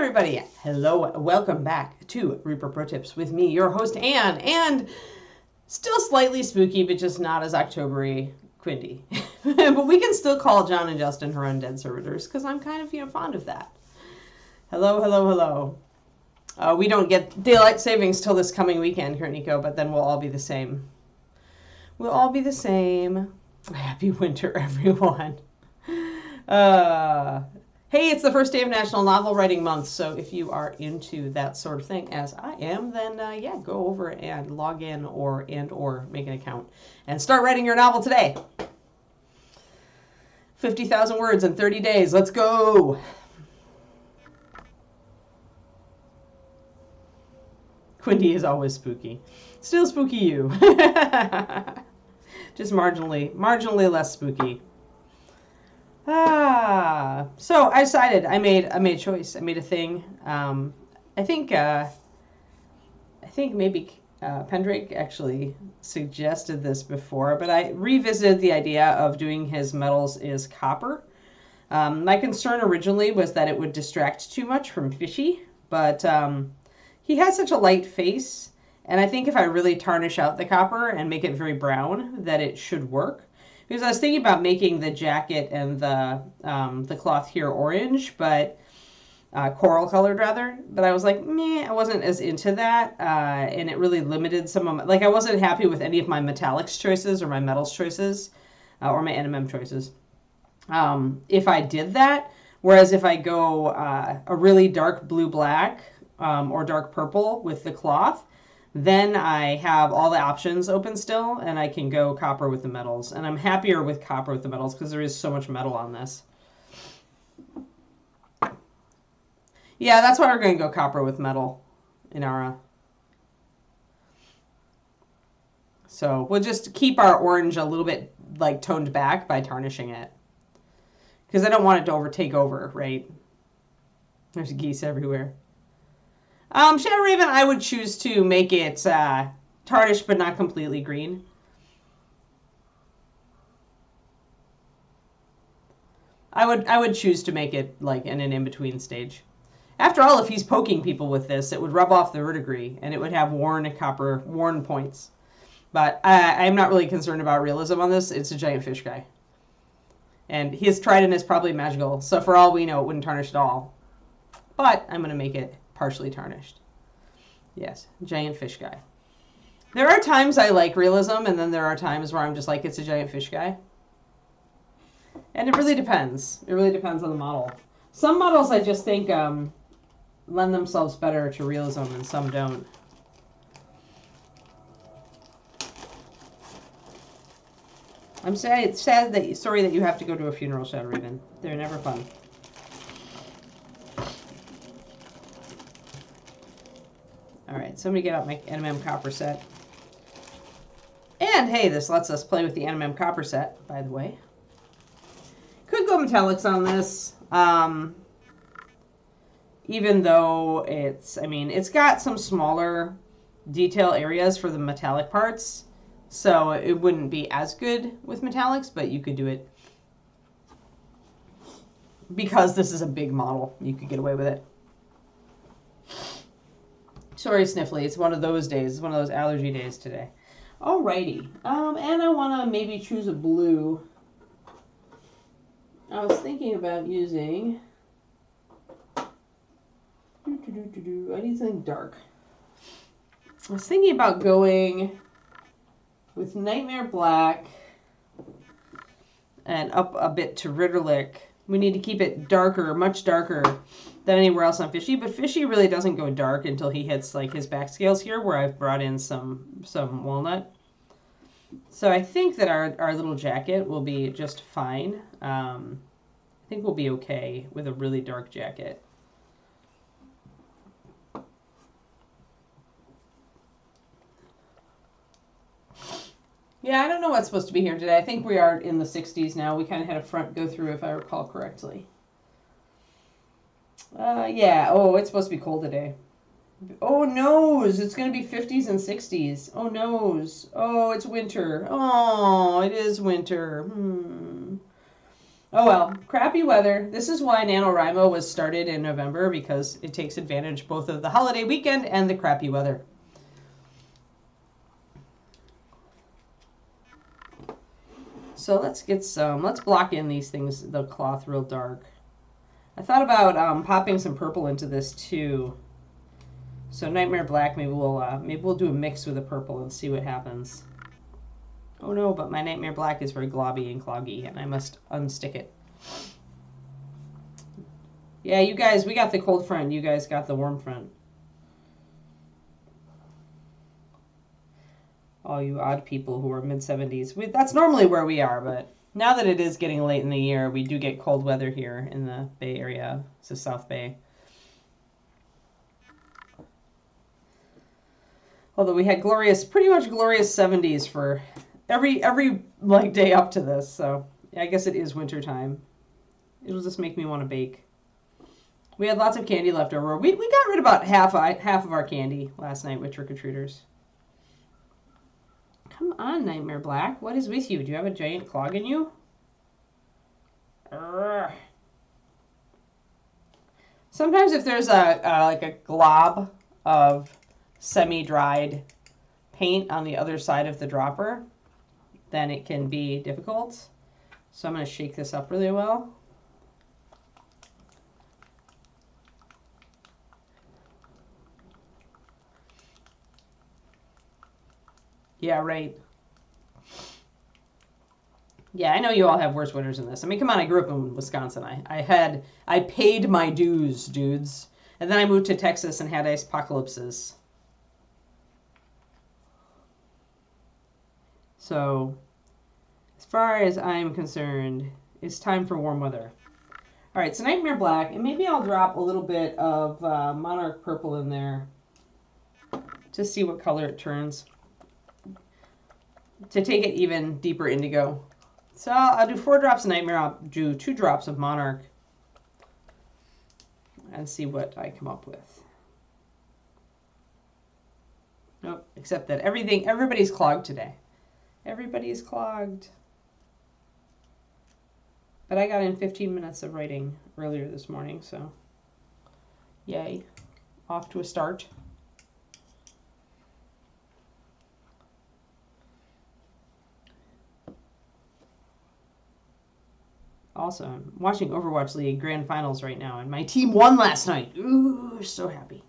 everybody. Hello, welcome back to Reaper Pro Tips with me, your host, Anne, and still slightly spooky, but just not as October-y Quindy. But we can still call John and Justin her undead servitors, because I'm kind of, fond of that. Hello, hello, hello. We don't get daylight savings till this coming weekend, Nico, but then we'll all be the same. We'll all be the same. Happy winter, everyone. Hey, it's the first day of National Novel Writing Month, so if you are into that sort of thing, as I am, then yeah, go over and log in or make an account and start writing your novel today. 50,000 words in 30 days. Let's go. Quindy is always spooky. Still spooky you. Just marginally less spooky. So I decided, I made a choice. I made a thing. I think maybe Pendrake actually suggested this before, but I revisited the idea of doing his metals is copper. My concern originally was that it would distract too much from Fishy, but he has such a light face, and I think if I really tarnish out the copper and make it very brown, that it should work. Because I was thinking about making the jacket and the cloth here orange, but coral colored rather. But I was like, meh, I wasn't as into that, and it really limited some of my, like I wasn't happy with any of my metallics choices or my metals choices or my NMM choices. If I did that, whereas if I go a really dark blue-black or dark purple with the cloth, then I have all the options open still, and I can go copper with the metals. And I'm happier with copper with the metals because there is so much metal on this. Yeah, that's why we're going to go copper with metal in our... So we'll just keep our orange a little bit like toned back by tarnishing it. Because I don't want it to take over, right? There's geese everywhere. Shadow Raven, I would choose to make it tarnished but not completely green. I would choose to make it like in an in-between stage. After all, if he's poking people with this, it would rub off the verdigris and it would have worn points. But I'm not really concerned about realism on this. It's a giant fish guy. And his trident is probably magical, so for all we know, it wouldn't tarnish at all. But I'm going to make it partially tarnished. Yes, giant fish guy. There are times I like realism, and then there are times where I'm just like, it's a giant fish guy. And it really depends. It really depends on the model. Some models I just think lend themselves better to realism, and some don't. I'm sorry that you have to go to a funeral, Shadow Raven. They're never fun. Alright, so I'm going to get out my NMM copper set. And hey, this lets us play with the NMM copper set, by the way. Could go metallics on this. Even though it's got some smaller detail areas for the metallic parts. So it wouldn't be as good with metallics, but you could do it. Because this is a big model, you could get away with it. Sorry, Sniffly. It's one of those days. It's one of those allergy days today. Alrighty. And I want to maybe choose a blue. I was thinking about using... I need something dark. I was thinking about going with Nightmare Black and up a bit to Ritterlich. We need to keep it darker, much darker than anywhere else on Fishy, but Fishy really doesn't go dark until he hits like his back scales here, where I've brought in some walnut. So I think that our little jacket will be just fine. I think we'll be okay with a really dark jacket. Yeah, I don't know what's supposed to be here today. I think we are in the 60s now. We kind of had a front go through, if I recall correctly. Yeah. Oh, it's supposed to be cold today. Oh, noes. It's going to be 50s and 60s. Oh, noes. Oh, it's winter. Oh, it is winter. Oh well, crappy weather. This is why NaNoWriMo was started in November, because it takes advantage both of the holiday weekend and the crappy weather. So let's get some, let's block in these things, the cloth real dark. I thought about popping some purple into this too. So Nightmare Black, maybe we'll do a mix with the purple and see what happens. Oh no, but my Nightmare Black is very globby and cloggy, and I must unstick it. Yeah, you guys, we got the cold front. You guys got the warm front. All you odd people who are mid-70s. That's normally where we are, but now that it is getting late in the year, we do get cold weather here in the Bay Area, so South Bay. Although we had pretty much glorious 70s for every like day up to this, so I guess it is winter time. It'll just make me want to bake. We had lots of candy left over. We got rid of about half of our candy last night with trick-or-treaters. Come on, Nightmare Black. What is with you? Do you have a giant clog in you? Urgh. Sometimes if there's like a glob of semi-dried paint on the other side of the dropper, then it can be difficult. So I'm going to shake this up really well. Yeah, right. Yeah, I know you all have worse winters than this. I mean, come on, I grew up in Wisconsin. I paid my dues, dudes. And then I moved to Texas and had ice apocalypses. So, as far as I'm concerned, it's time for warm weather. All right, so Nightmare Black, and maybe I'll drop a little bit of Monarch Purple in there to see what color it turns, to take it even deeper indigo. So I'll do 4 drops of Nightmare, I'll do 2 drops of Monarch, and see what I come up with. Nope, except that everybody's clogged today. Everybody's clogged. But I got in 15 minutes of writing earlier this morning, so yay. Off to a start. Also, I'm watching Overwatch League Grand Finals right now, and my team won last night. Ooh, so happy.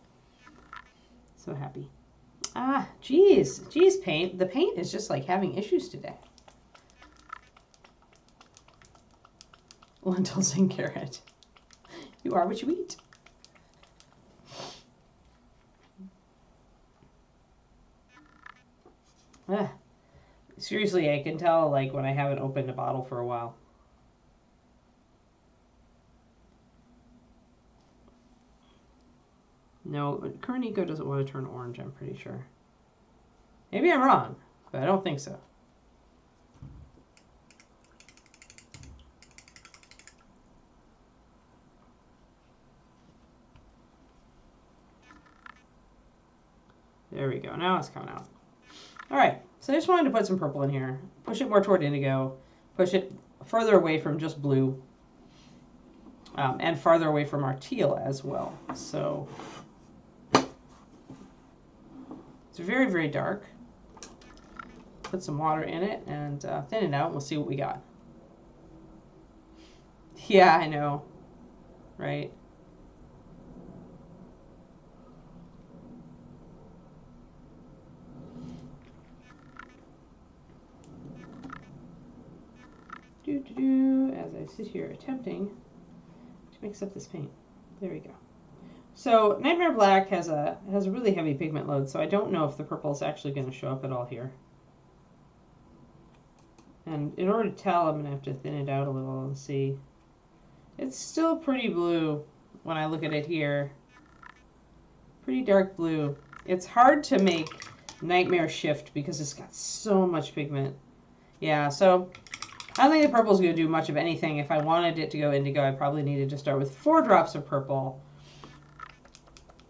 So happy. Ah, geez, paint. The paint is just like having issues today. Lentils and carrot. You are what you eat. Ah, seriously, I can tell like when I haven't opened a bottle for a while. No, Kurnico doesn't want to turn orange, I'm pretty sure. Maybe I'm wrong, but I don't think so. There we go. Now it's coming out. All right. So I just wanted to put some purple in here. Push it more toward indigo. Push it further away from just blue. And farther away from our teal as well. So it's very, very dark. Put some water in it and thin it out, and we'll see what we got. Yeah, I know. Right? As I sit here attempting to mix up this paint. There we go. So Nightmare Black has a really heavy pigment load, so I don't know if the purple is actually going to show up at all here. And in order to tell, I'm going to have to thin it out a little and see. It's still pretty blue when I look at it here. Pretty dark blue. It's hard to make Nightmare shift because it's got so much pigment. Yeah, so I don't think the purple is going to do much of anything. If I wanted it to go indigo, I probably needed to start with 4 drops of purple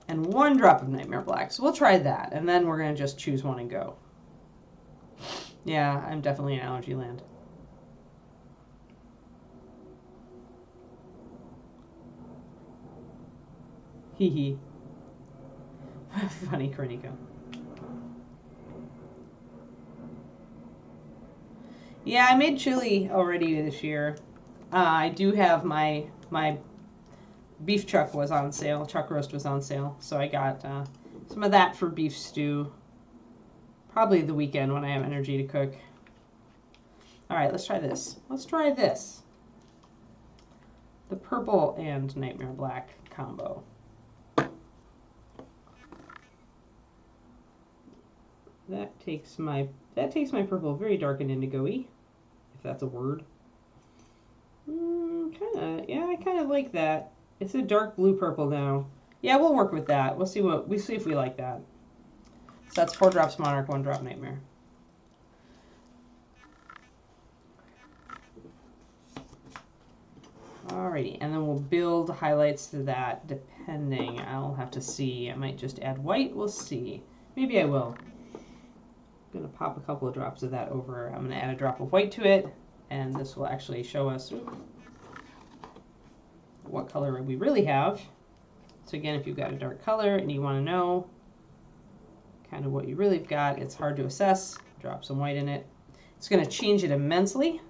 and 1 drop of Nightmare Black. So we'll try that, and then we're going to just choose one and go. Yeah, I'm definitely in allergy land. Hee hee. Funny, Korniko. Yeah, I made chili already this year. I do have my beef chuck was on sale. Chuck roast was on sale, so I got some of that for beef stew. Probably the weekend when I have energy to cook. All right, let's try this. Let's try this. The purple and Nightmare Black combo. That takes my purple very dark and indigo-y, if that's a word. Yeah, I kind of like that. It's a dark blue purple now. Yeah, we'll work with that. We'll see if we like that. So that's 4 drops Monarch, 1 drop Nightmare. Alrighty, and then we'll build highlights to that depending. I'll have to see. I might just add white. We'll see. Maybe I will. I'm going to pop a couple of drops of that over. I'm going to add a drop of white to it, and this will actually show us what color we really have. So again, if you've got a dark color and you want to know kind of what you really have got, it's hard to assess. Drop some white in it. It's going to change it immensely.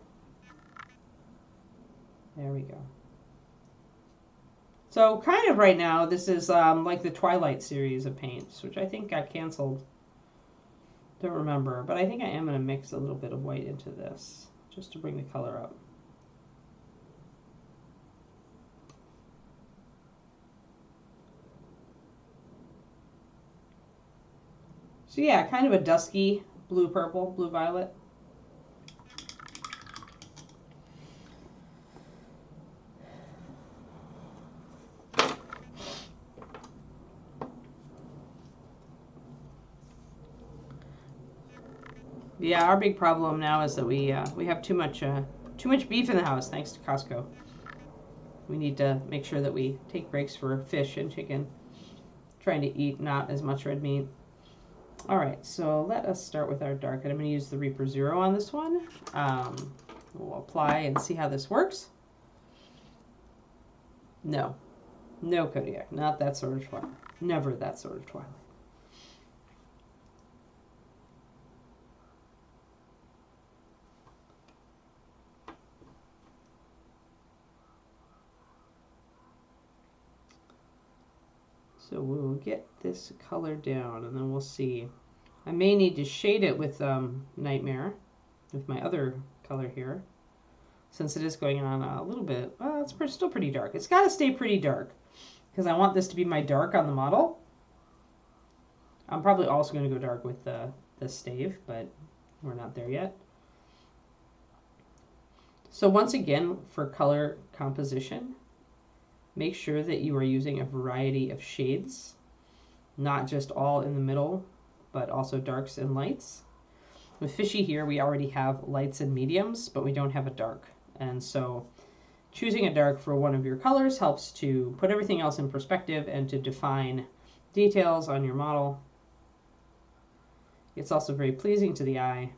There we go. So kind of right now, this is like the Twilight series of paints, which I think got canceled. Don't remember, but I think I am going to mix a little bit of white into this just to bring the color up. So yeah, kind of a dusky blue-purple, blue-violet. Yeah, our big problem now is that we have too much beef in the house, thanks to Costco. We need to make sure that we take breaks for fish and chicken, trying to eat not as much red meat. All right, so let us start with our dark, and I'm going to use the Reaper Zero on this one. We'll apply and see how this works. No, Kodiak, not that sort of Twilight. Never that sort of Twilight. So we'll get this color down, and then we'll see. I may need to shade it with Nightmare, with my other color here, since it is going on a little bit. Well, it's still pretty dark. It's got to stay pretty dark, because I want this to be my dark on the model. I'm probably also going to go dark with the stave, but we're not there yet. So once again, for color composition, make sure that you are using a variety of shades, not just all in the middle, but also darks and lights. With Fishy here, we already have lights and mediums, but we don't have a dark. And so choosing a dark for one of your colors helps to put everything else in perspective and to define details on your model. It's also very pleasing to the eye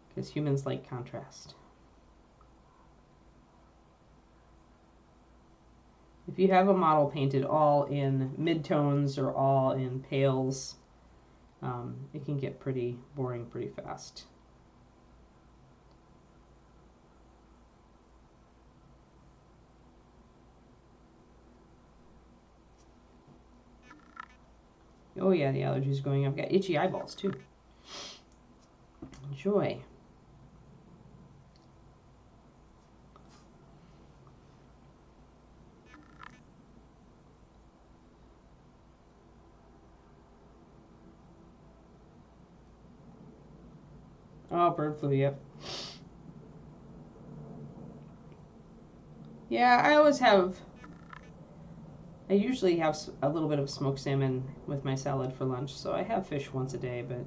because humans like contrast. If you have a model painted all in midtones or all in pales, it can get pretty boring pretty fast. Oh yeah, the allergies going up. I've got itchy eyeballs too. Enjoy. Oh, bird flu, yep. Yeah, I usually have a little bit of smoked salmon with my salad for lunch, so I have fish once a day, but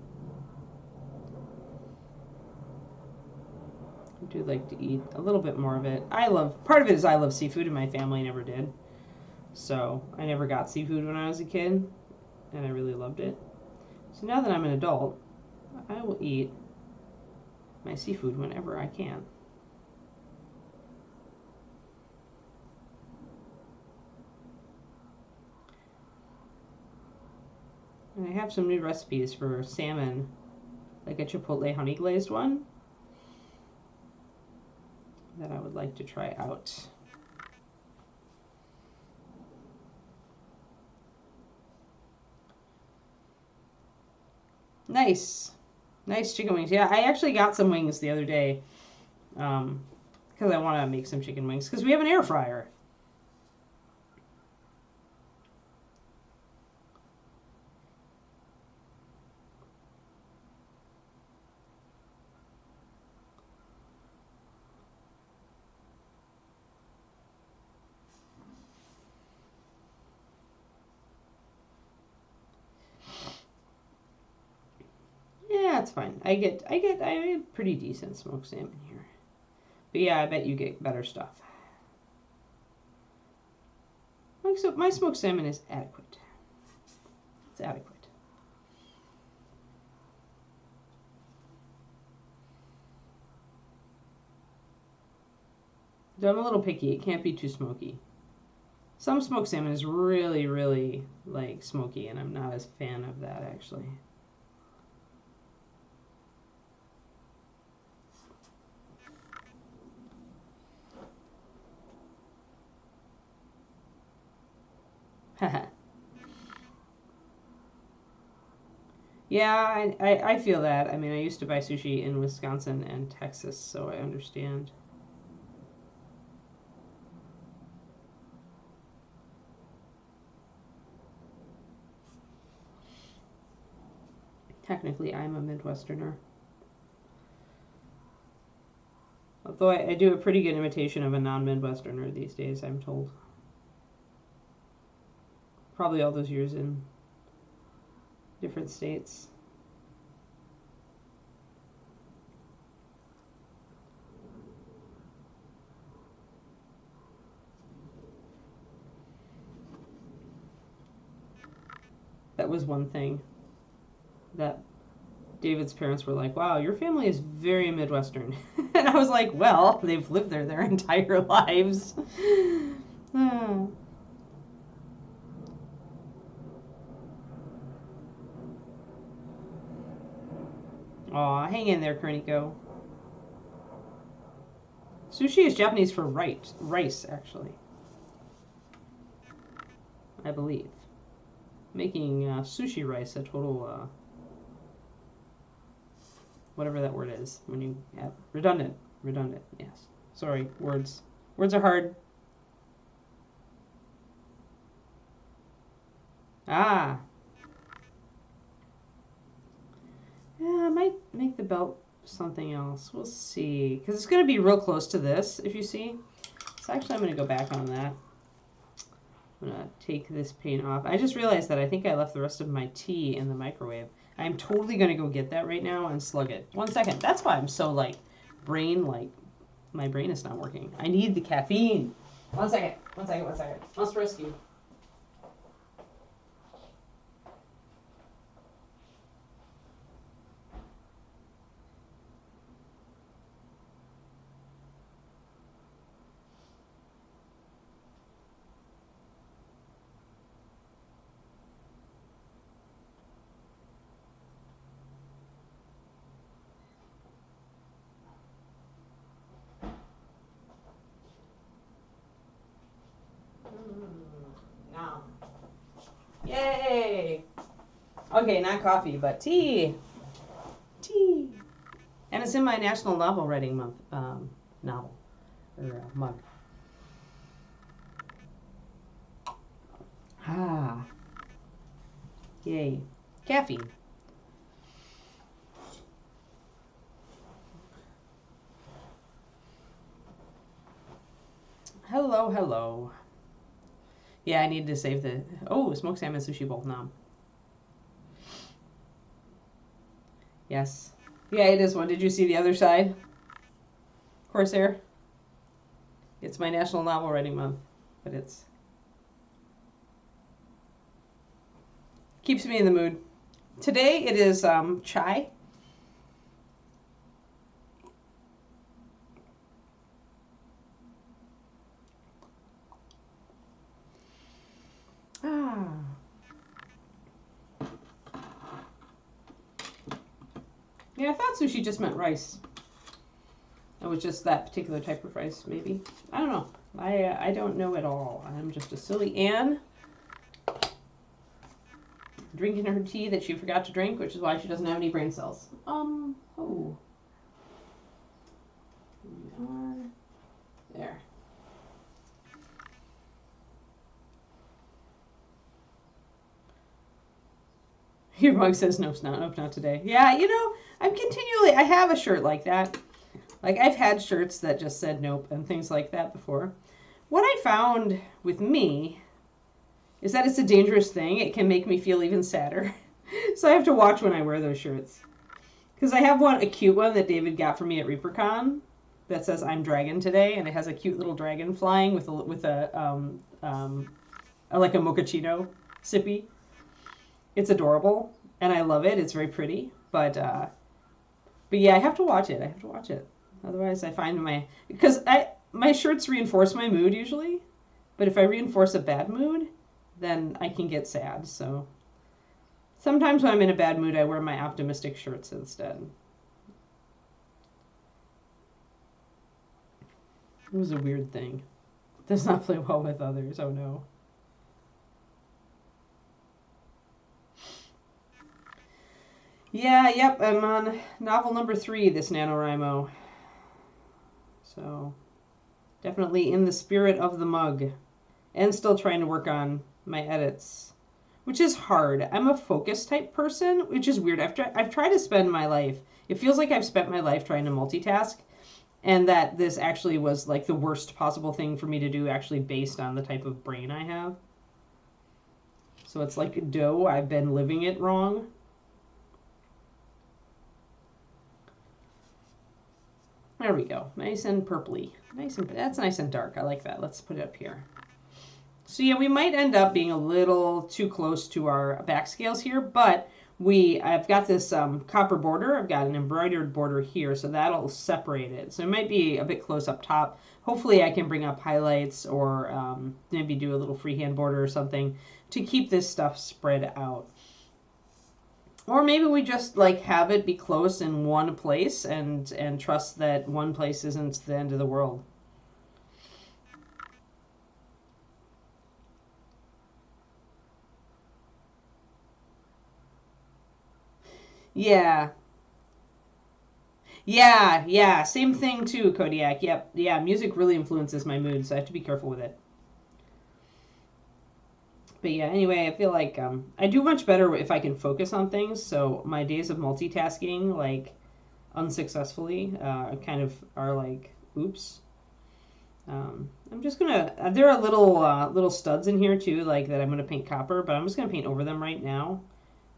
I do like to eat a little bit more of it. Part of it is I love seafood, and my family never did. So I never got seafood when I was a kid, and I really loved it. So now that I'm an adult, I will eat my seafood whenever I can. And I have some new recipes for salmon, like a chipotle honey glazed one that I would like to try out. Nice. Nice chicken wings. Yeah, I actually got some wings the other day because I want to make some chicken wings because we have an air fryer. Yeah, it's fine. I get pretty decent smoked salmon here. But yeah, I bet you get better stuff. So my smoked salmon is adequate. It's adequate. So I'm a little picky. It can't be too smoky. Some smoked salmon is really, really like smoky, and I'm not as a fan of that actually. Yeah, I feel that. I mean, I used to buy sushi in Wisconsin and Texas, so I understand. Technically, I'm a Midwesterner. Although I do a pretty good imitation of a non-Midwesterner these days, I'm told. Probably all those years in different states. That was one thing that David's parents were like, wow, your family is very Midwestern. And I was like, well, they've lived there their entire lives. Aw, hang in there, Kerniko. Sushi is Japanese for rice, actually. I believe. Making sushi rice a total, whatever that word is, when you add, redundant, yes. Sorry, words are hard. Ah. Yeah, I might make the belt something else. We'll see. Because it's going to be real close to this, if you see. So actually, I'm going to go back on that. I'm going to take this paint off. I just realized that I think I left the rest of my tea in the microwave. I'm totally going to go get that right now and slug it. 1 second. That's why I'm so, my brain is not working. I need the caffeine. 1 second. Must rescue. No. Yay! Okay, not coffee, but tea. Tea. And it's in my National Novel Writing Month novel or mug. Ah. Yay. Caffeine. Hello, hello. Yeah, I need to save the... Oh, smoked salmon sushi bowl. Nom. Yes. Yeah, it is one. Did you see the other side? Corsair? It's my National Novel Writing Month. But it's... keeps me in the mood. Today it is chai. Ah. Yeah, I thought sushi just meant rice. It was just that particular type of rice, maybe. I don't know. I don't know at all. I'm just a silly Anne drinking her tea that she forgot to drink, which is why she doesn't have any brain cells. Oh. There. Your mug says nope, not today. Yeah, you know, I have a shirt like that. Like, I've had shirts that just said nope and things like that before. What I found with me is that it's a dangerous thing. It can make me feel even sadder. So I have to watch when I wear those shirts. Because I have a cute one that David got for me at ReaperCon that says I'm dragon today, and it has a cute little dragon flying with a like a mochaccino sippy. It's adorable, and I love it. It's very pretty, but yeah, I have to watch it. Otherwise, I find my shirts reinforce my mood usually, but if I reinforce a bad mood, then I can get sad. So sometimes when I'm in a bad mood, I wear my optimistic shirts instead. It was a weird thing. Does not play well with others. Oh no. Yeah, yep, I'm on novel number 3, this NaNoWriMo. So, definitely in the spirit of the mug. And still trying to work on my edits, which is hard. I'm a focus type person, which is weird. I've tried to spend my life, it feels like I've spent my life trying to multitask, and that this actually was like the worst possible thing for me to do, actually based on the type of brain I have. So it's like, I've been living it wrong. There we go. Nice and purpley. That's nice and dark. I like that. Let's put it up here. So yeah, we might end up being a little too close to our back scales here, but I've got this copper border. I've got an embroidered border here, so that'll separate it. So it might be a bit close up top. Hopefully I can bring up highlights or maybe do a little freehand border or something to keep this stuff spread out. Or maybe we just like have it be close in one place and trust that one place isn't the end of the world. Yeah. Yeah. Same thing too, Kodiak. Yep. Yeah, music really influences my mood, so I have to be careful with it. But yeah, anyway, I feel like I do much better if I can focus on things. So my days of multitasking, like unsuccessfully, kind of are like, oops. I'm just gonna. There are little studs in here too, like that I'm gonna paint copper, but I'm just gonna paint over them right now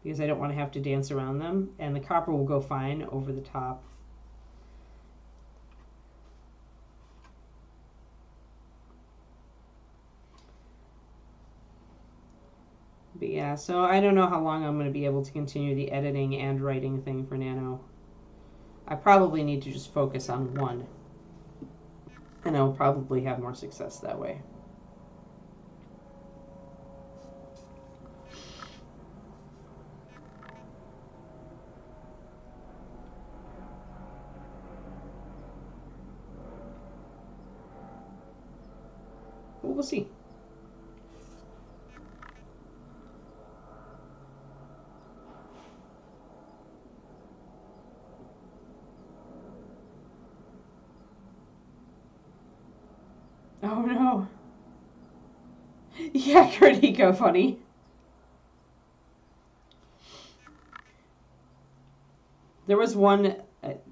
because I don't want to have to dance around them, and the copper will go fine over the top. But yeah, so I don't know how long I'm going to be able to continue the editing and writing thing for Nano. I probably need to just focus on one. And I'll probably have more success that way. But we'll see. Oh no. Yeah, Cardicco, funny. There was one,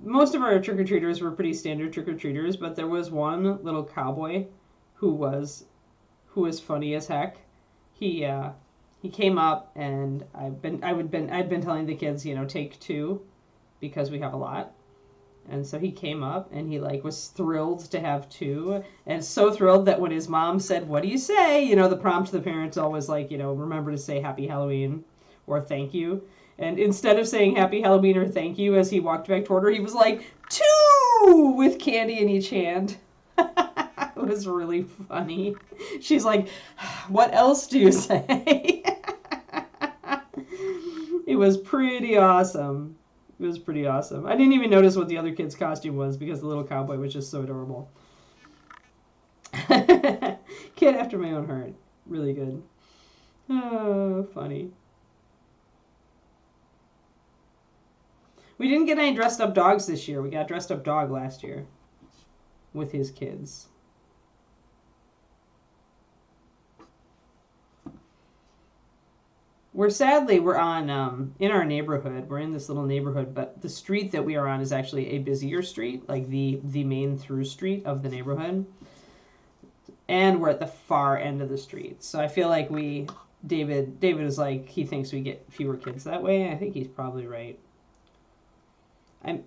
most of our trick-or-treaters were pretty standard trick-or-treaters, but there was one little cowboy who was funny as heck. He came up, and I'd been telling the kids, take 2 because we have a lot. And so he came up and he like was thrilled to have 2, and so thrilled that when his mom said, "What do you say?" The prompt to the parents always like, remember to say Happy Halloween or thank you. And instead of saying Happy Halloween or thank you as he walked back toward her, he was like, 2 with candy in each hand. It was really funny. She's like, "What else do you say?" It was pretty awesome. It was pretty awesome. I didn't even notice what the other kid's costume was because the little cowboy was just so adorable. Kid after my own heart. Really good. Oh, funny. We didn't get any dressed up dogs this year. We got dressed up dog last year with his kids. We're on, in our neighborhood. We're in this little neighborhood, but the street that we are on is actually a busier street, like the main through street of the neighborhood. And we're at the far end of the street. So I feel like David is like, he thinks we get fewer kids that way. I think he's probably right.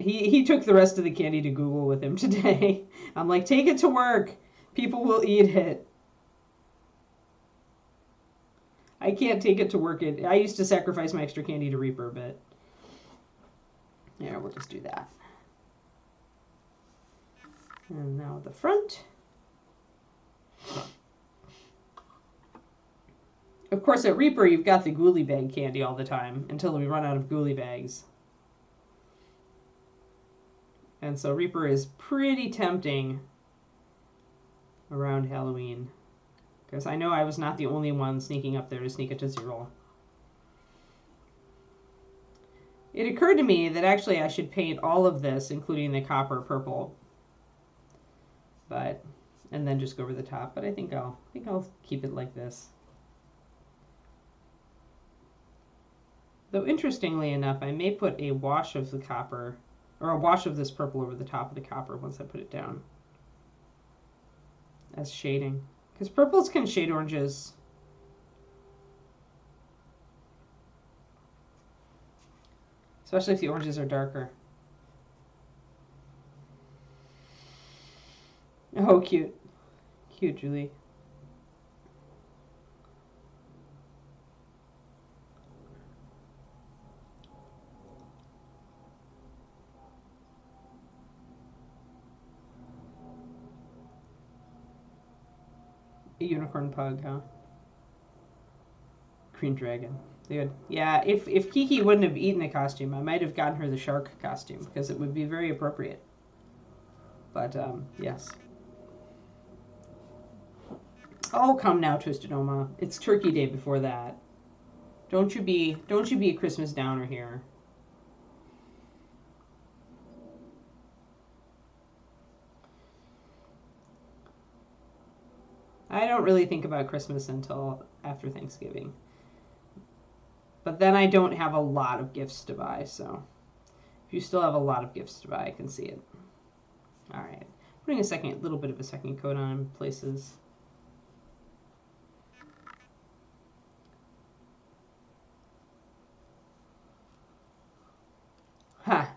He took the rest of the candy to Google with him today. I'm like, take it to work. People will eat it. I can't take it to work. I used to sacrifice my extra candy to Reaper, but yeah, we'll just do that. And now the front. Of course, at Reaper, you've got the ghoulie bag candy all the time until we run out of ghoulie bags. And so Reaper is pretty tempting around Halloween. Because I know I was not the only one sneaking up there to sneak it to 0. It occurred to me that actually I should paint all of this, including the copper purple. And then just go over the top. But I think I'll keep it like this. Though interestingly enough, I may put a wash of the copper, or a wash of this purple over the top of the copper once I put it down as shading. Because purples can shade oranges. Especially if the oranges are darker. Oh, cute. Cute, Julie. A unicorn pug, huh? Green dragon. Good. Yeah, if Kiki wouldn't have eaten a costume, I might have gotten her the shark costume because it would be very appropriate. But yes. Oh, come now, Twisted Oma. It's Turkey Day before that. Don't you be a Christmas downer here. I don't really think about Christmas until after Thanksgiving. But then I don't have a lot of gifts to buy, so if you still have a lot of gifts to buy, I can see it. All right. Putting a little bit of a second coat on in places. Ha!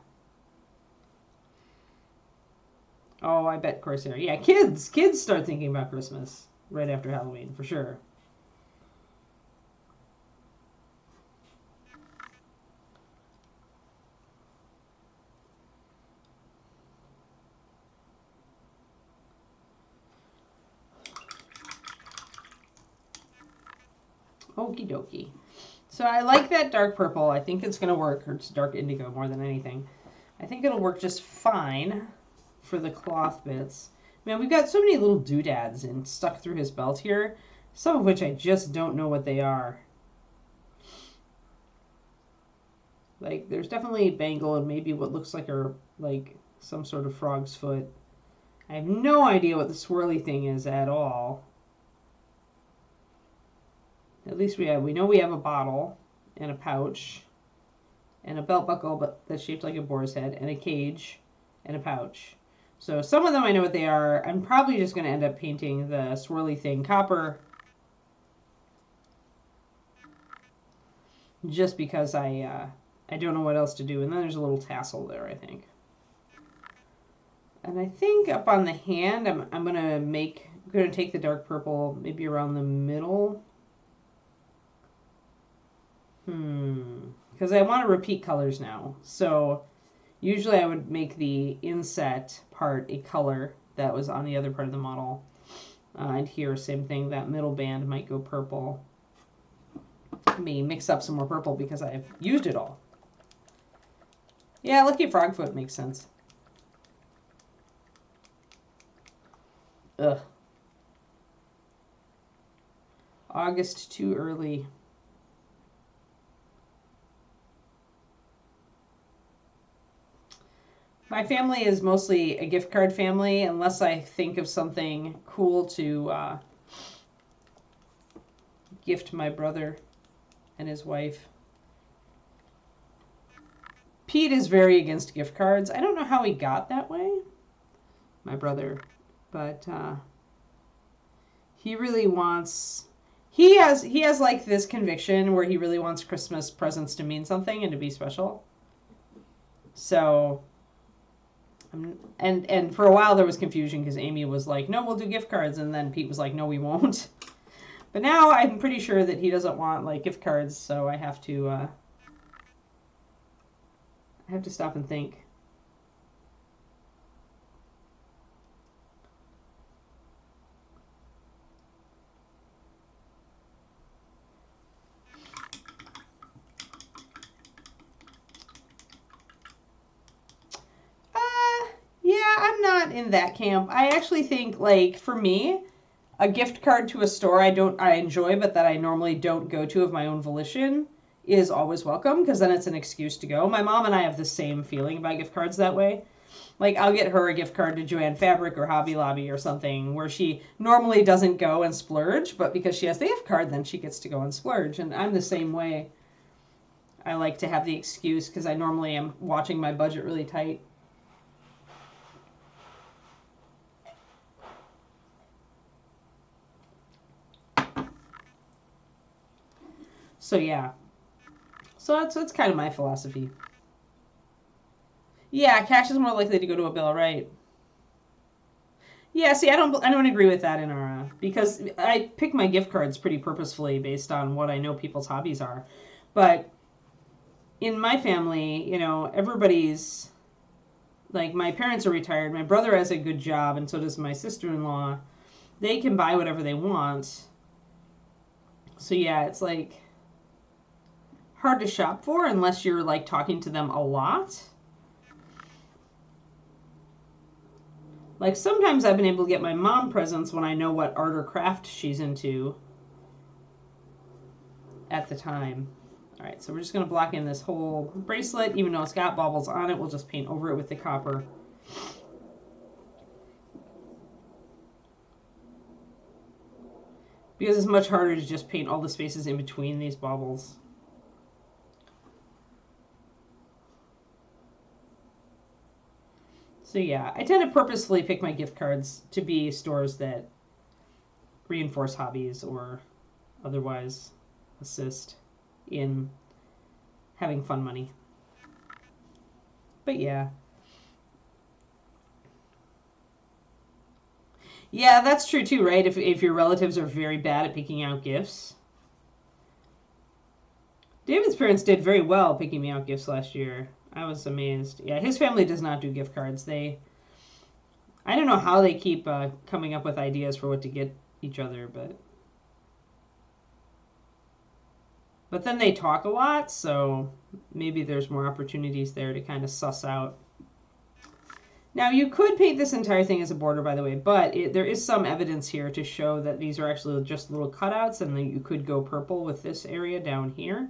Oh, I bet Corsair. Yeah, kids start thinking about Christmas right after Halloween, for sure. Okie dokie. So I like that dark purple. I think it's going to work. Or it's dark indigo more than anything. I think it'll work just fine for the cloth bits. Man, we've got so many little doodads stuck through his belt here. Some of which I just don't know what they are. Like, there's definitely a bangle and maybe what looks like some sort of frog's foot. I have no idea what the swirly thing is at all. At least we know we have a bottle and a pouch and a belt buckle that's shaped like a boar's head and a cage and a pouch. So some of them I know what they are. I'm probably just going to end up painting the swirly thing copper just because I don't know what else to do. And then there's a little tassel there, I think. And I think up on the hand, I'm going to take the dark purple maybe around the middle. Because I want to repeat colors now. So usually I would make the inset part a color that was on the other part of the model. And here, same thing, that middle band might go purple. Let me mix up some more purple because I've used it all. Yeah, Lucky Frogfoot makes sense. Ugh. August too early. My family is mostly a gift card family, unless I think of something cool to gift my brother and his wife. Pete is very against gift cards. I don't know how he got that way, my brother, but he really wants. He has like this conviction where he really wants Christmas presents to mean something and to be special. So, and for a while there was confusion because Amy was like, "No, we'll do gift cards," and then Pete was like, "No, we won't." But now I'm pretty sure that he doesn't want like gift cards, so I have to stop and think. Yeah, I'm not in that camp. I actually think, like, for me, a gift card to a store I enjoy, but that I normally don't go to of my own volition is always welcome because then it's an excuse to go. My mom and I have the same feeling about gift cards that way. Like, I'll get her a gift card to Joann Fabric or Hobby Lobby or something where she normally doesn't go and splurge, but because she has the gift card, then she gets to go and splurge. And I'm the same way. I like to have the excuse because I normally am watching my budget really tight. So yeah. So that's kind of my philosophy. Yeah, cash is more likely to go to a bill, right? Yeah, see, I don't agree with that in our because I pick my gift cards pretty purposefully based on what I know people's hobbies are. But in my family, everybody's like my parents are retired, my brother has a good job, and so does my sister-in-law. They can buy whatever they want. So yeah, it's like hard to shop for unless you're like talking to them a lot. Like sometimes I've been able to get my mom presents when I know what art or craft she's into at the time. All right, so we're just going to block in this whole bracelet. Even though it's got baubles on it, we'll just paint over it with the copper. Because it's much harder to just paint all the spaces in between these baubles. So yeah, I tend to purposefully pick my gift cards to be stores that reinforce hobbies or otherwise assist in having fun money. But yeah. Yeah, that's true too, right? If your relatives are very bad at picking out gifts. David's parents did very well picking me out gifts last year. I was amazed. Yeah, his family does not do gift cards. I don't know how they keep coming up with ideas for what to get each other, but then they talk a lot, so maybe there's more opportunities there to kind of suss out. Now, you could paint this entire thing as a border, by the way, but there is some evidence here to show that these are actually just little cutouts, and then you could go purple with this area down here.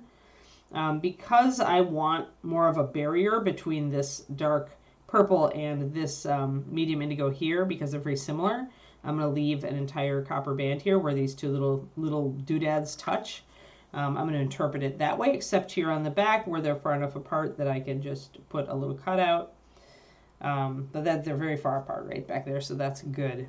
Because I want more of a barrier between this dark purple and this medium indigo here, because they're very similar, I'm going to leave an entire copper band here where these two little doodads touch. I'm going to interpret it that way, except here on the back where they're far enough apart that I can just put a little cutout. But that they're very far apart right back there, so that's good.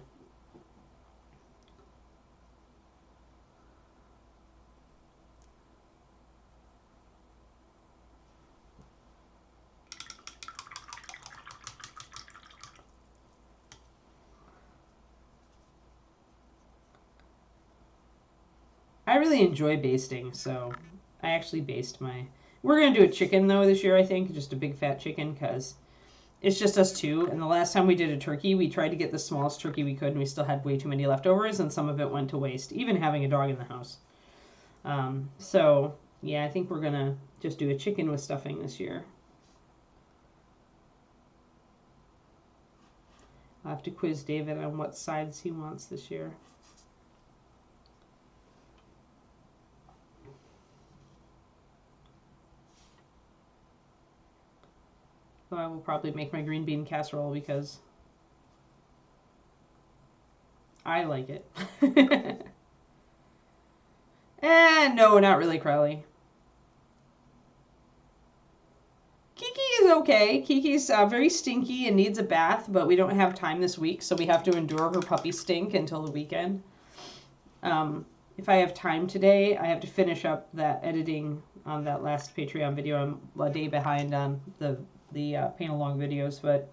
I really enjoy basting, so I actually baste my... We're going to do a chicken, though, this year, I think. Just a big fat chicken, because it's just us two. And the last time we did a turkey, we tried to get the smallest turkey we could, and we still had way too many leftovers, and some of it went to waste, even having a dog in the house. So, yeah, I think we're going to just do a chicken with stuffing this year. I'll have to quiz David on what sides he wants this year. So I will probably make my green bean casserole because I like it. And no, not really, Crowley. Kiki is okay. Kiki's very stinky and needs a bath, but we don't have time this week, so we have to endure her puppy stink until the weekend. If I have time today, I have to finish up that editing on that last Patreon video. I'm a day behind on the paint along videos, but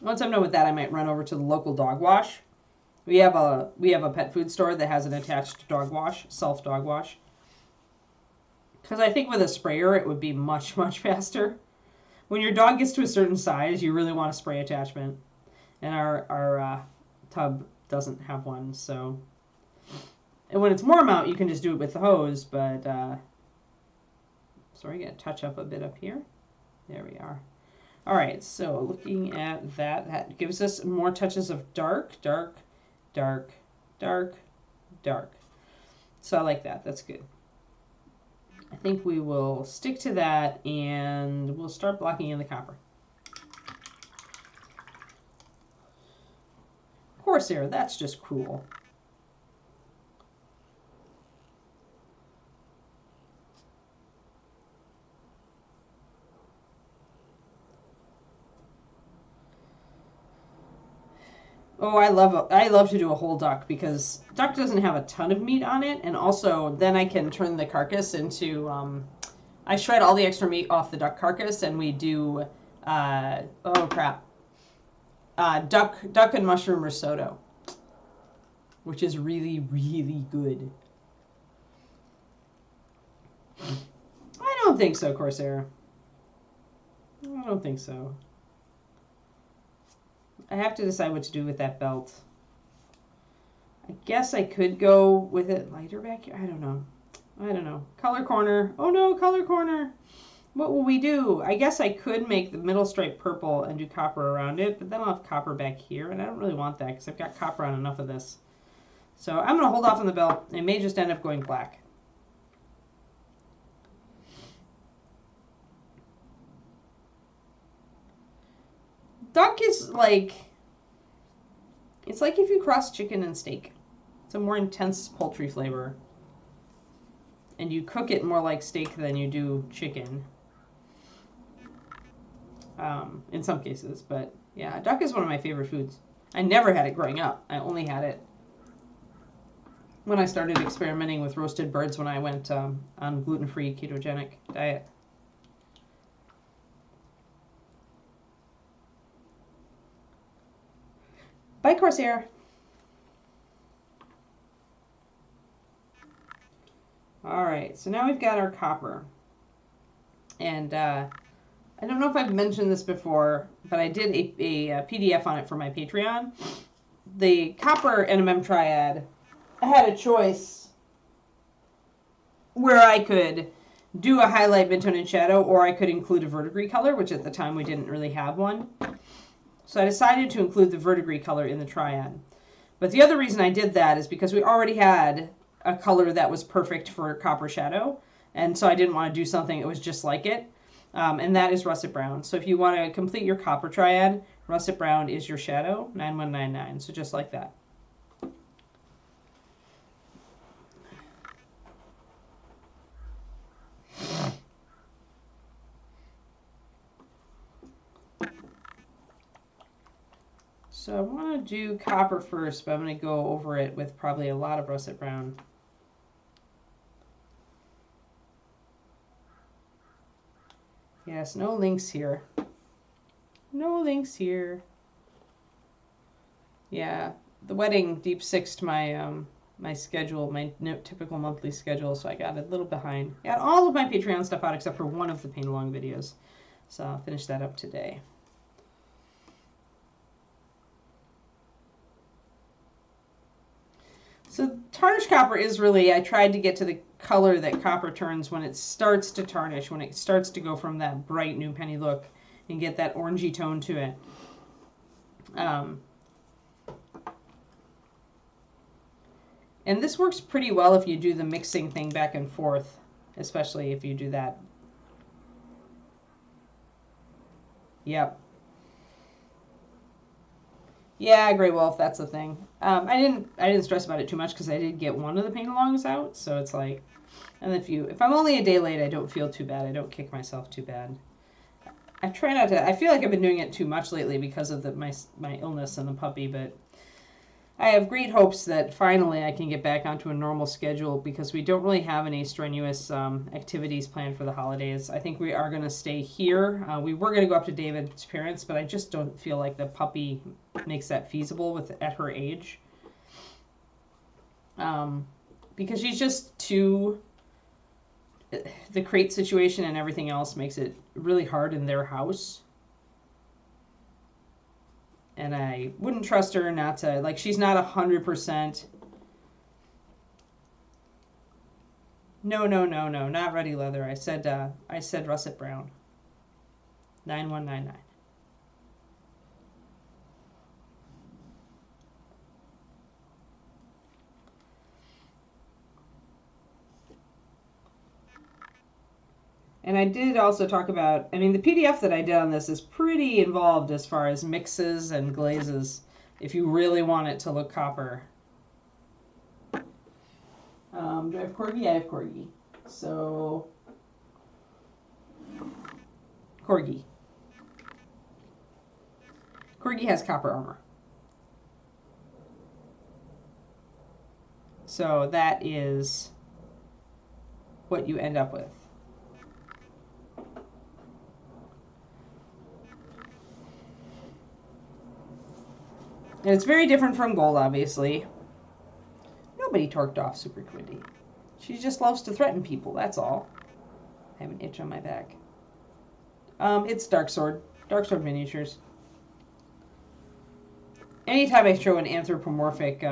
once I'm done with that, I might run over to the local dog wash. We have a pet food store that has an attached dog wash, self dog wash. Because I think with a sprayer, it would be much, much faster. When your dog gets to a certain size, you really want a spray attachment. And our tub doesn't have one, so. And when it's warm out, you can just do it with the hose, but, sorry, I'm going to touch up a bit up here. There we are. All right, so looking at that gives us more touches of dark, dark, dark, dark, dark. So I like that. That's good. I think we will stick to that, and we'll start blocking in the copper. Corsair, that's just cool. Oh, I love to do a whole duck because duck doesn't have a ton of meat on it, and also then I can turn the carcass into I shred all the extra meat off the duck carcass, and we do oh crap, duck and mushroom risotto, which is really, really good. I don't think so, Corsair. I don't think so. I have to decide what to do with that belt. I guess I could go with it lighter back here. I don't know. I don't know. Color corner. Oh no, color corner. What will we do? I guess I could make the middle stripe purple and do copper around it, but then I'll have copper back here, and I don't really want that because I've got copper on enough of this. So I'm going to hold off on the belt. It may just end up going black. Duck is like, it's like if you cross chicken and steak. It's a more intense poultry flavor. And you cook it more like steak than you do chicken. In some cases, but yeah, duck is one of my favorite foods. I never had it growing up. I only had it when I started experimenting with roasted birds when I went on gluten-free ketogenic diet. Bye, Corsair. All right, so now we've got our copper. And I don't know if I've mentioned this before, but I did a PDF on it for my Patreon. The copper NMM triad, I had a choice where I could do a highlight, midtone, and shadow, or I could include a verdigris color, which at the time we didn't really have one. So I decided to include the verdigris color in the triad. But the other reason I did that is because we already had a color that was perfect for copper shadow. And so I didn't want to do something that was just like it. And that is russet brown. So if you want to complete your copper triad, russet brown is your shadow, 9199. So just like that. So I want to do copper first, but I'm going to go over it with probably a lot of russet brown. Yes, no links here. No links here. Yeah, the wedding deep sixed my my schedule, my typical monthly schedule, so I got a little behind. Got all of my Patreon stuff out except for one of the paint along videos. So I'll finish that up today. So tarnish copper is really, I tried to get to the color that copper turns when it starts to tarnish, when it starts to go from that bright new penny look and get that orangey tone to it. And this works pretty well if you do the mixing thing back and forth, especially if you do that. Yep. Yeah, Grey Wolf, that's the thing. I didn't stress about it too much because I did get one of the paint-alongs out, so it's like, and if I'm only a day late, I don't feel too bad. I don't kick myself too bad. I try not to. I feel like I've been doing it too much lately because of my illness and the puppy, but I have great hopes that finally I can get back onto a normal schedule because we don't really have any strenuous activities planned for the holidays. I think we are going to stay here. We were going to go up to David's parents, but I just don't feel like the puppy makes that feasible at her age. Because she's just too... The crate situation and everything else makes it really hard in their house. And I wouldn't trust her not to, like, she's not 100%. No, not Ruddy Leather. I said Russet Brown. 9199. And I did also talk about, I mean, the PDF that I did on this is pretty involved as far as mixes and glazes, if you really want it to look copper. Do I have Corgi? I have Corgi. So, Corgi. Corgi has copper armor. So that is what you end up with. And it's very different from gold, obviously. Nobody torqued off Super Quinty. She just loves to threaten people, that's all. I have an itch on my back. It's Dark Sword miniatures. Anytime I show an anthropomorphic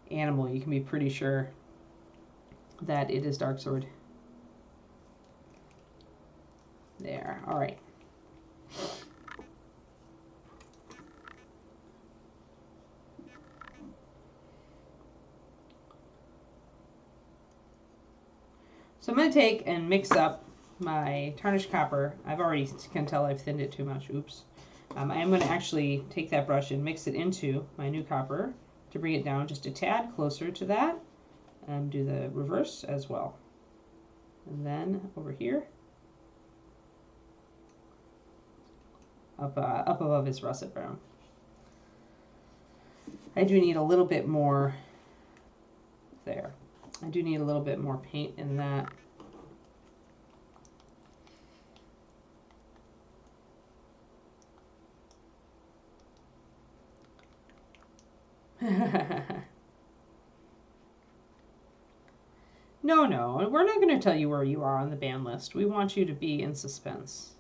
animal, you can be pretty sure that it is Dark Sword. There, all right. So I'm going to take and mix up my tarnished copper. I've already can tell I've thinned it too much. Oops. I am going to actually take that brush and mix it into my new copper to bring it down just a tad closer to that, and do the reverse as well. And then over here, up above is Russet Brown. I do need a little bit more there. I do need a little bit more paint in that. No, we're not going to tell you where you are on the ban list. We want you to be in suspense.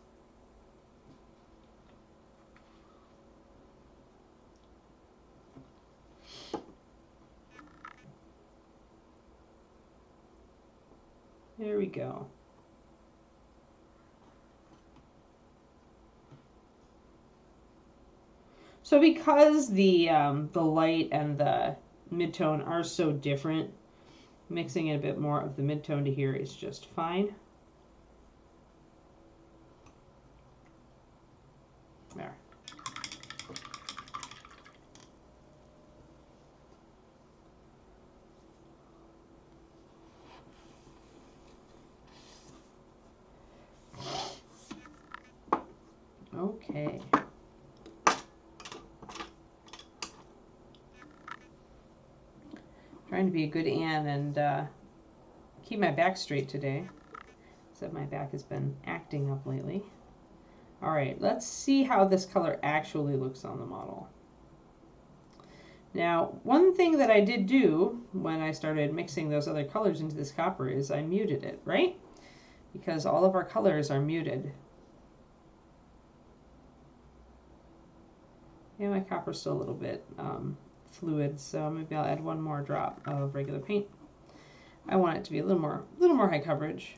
There we go. So because the light and the midtone are so different, mixing in a bit more of the midtone to here is just fine. There. Okay. Trying to be a good Ann and keep my back straight today. Except my back has been acting up lately. All right, let's see how this color actually looks on the model. Now, one thing that I did do when I started mixing those other colors into this copper is I muted it, right? Because all of our colors are muted. Yeah, my copper's still a little bit fluid, so maybe I'll add one more drop of regular paint. I want it to be a little more high coverage.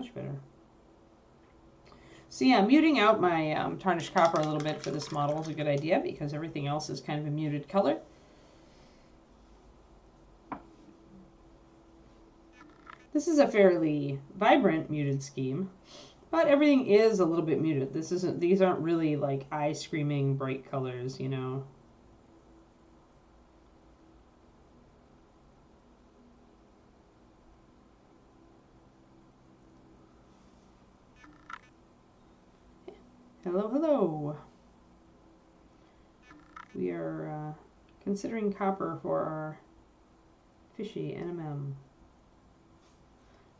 much better. So yeah, muting out my tarnished copper a little bit for this model is a good idea because everything else is kind of a muted color. This is a fairly vibrant muted scheme, but everything is a little bit muted. These aren't really like eye-screaming bright colors, you know. Hello, hello. We are considering copper for our fishy NMM.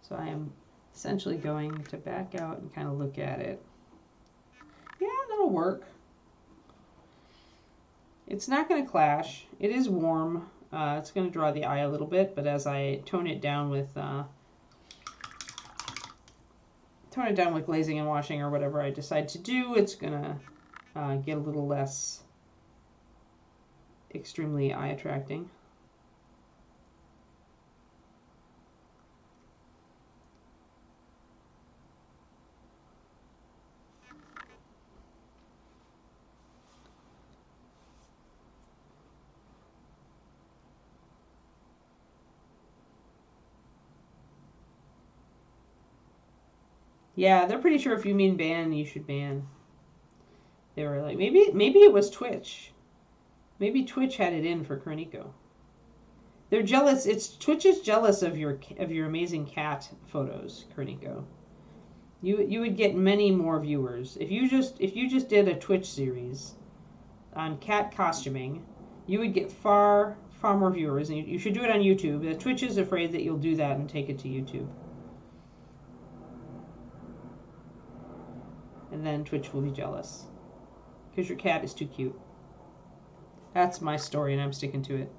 So I am essentially going to back out and kind of look at it. Yeah, that'll work. It's not going to clash. It is warm. It's going to draw the eye a little bit, but as I tone it down with glazing and washing or whatever I decide to do, it's going to get a little less extremely eye attracting. Yeah, they're pretty sure if you mean ban, you should ban. They were like, maybe it was Twitch. Maybe Twitch had it in for Korniko. They're jealous. Twitch is jealous of your amazing cat photos, Korniko. You would get many more viewers if you just did a Twitch series on cat costuming. You would get far more viewers, and you should do it on YouTube. Twitch is afraid that you'll do that and take it to YouTube. And then Twitch will be jealous because your cat is too cute. That's my story, and I'm sticking to it.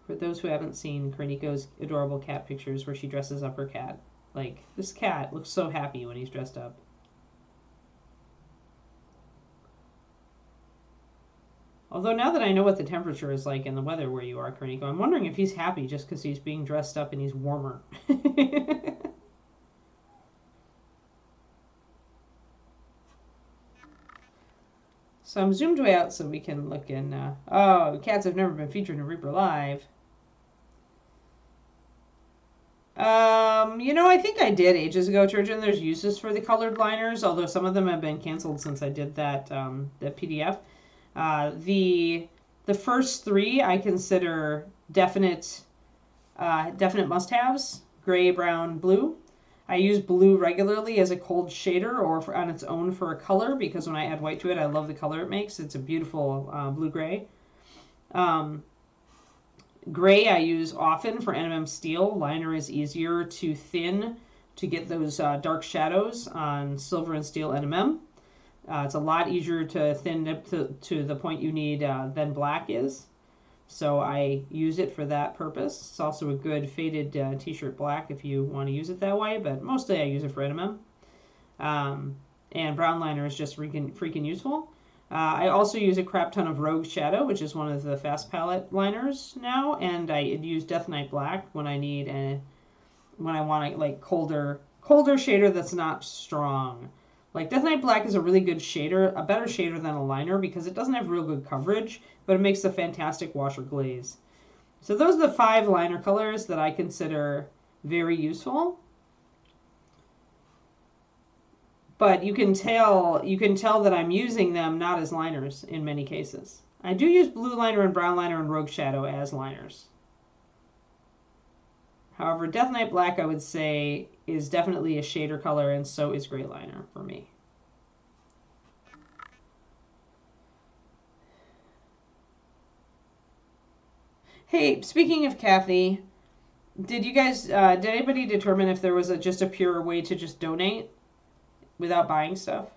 For those who haven't seen Korniko's adorable cat pictures where she dresses up her cat, like, this cat looks so happy when he's dressed up. Although now that I know what the temperature is like and the weather where you are, Korniko, I'm wondering if he's happy just because he's being dressed up and he's warmer. So I'm zoomed way out so we can look in. Oh, cats have never been featured in Reaper Live. You know, I think I did ages ago, Turgeon. There's uses for the colored liners, although some of them have been canceled since I did that PDF. The first three I consider definite must-haves: gray, brown, blue. I use blue regularly as a cold shader or on its own for a color because when I add white to it, I love the color it makes. It's a beautiful blue-gray. Gray I use often for NMM steel. Liner is easier to thin to get those dark shadows on silver and steel NMM. It's a lot easier to thin to the point you need than black is. So I use it for that purpose. It's also a good faded t-shirt black if you want to use it that way, but mostly I use it for NMM. And brown liner is just freaking useful. I also use a crap ton of Rogue Shadow, which is one of the fast palette liners now, and I use Death Knight Black when I need when I want a like colder shader that's not strong. Like Death Knight Black is a really good shader, a better shader than a liner because it doesn't have real good coverage, but it makes a fantastic wash or glaze. So those are the 5 liner colors that I consider very useful. But you can tell that I'm using them not as liners in many cases. I do use blue liner and brown liner and Rogue Shadow as liners. However, Death Knight Black, I would say, is definitely a shader color, and so is gray liner for me. Hey, speaking of Kathy, did anybody determine if there was just a pure way to just donate without buying stuff?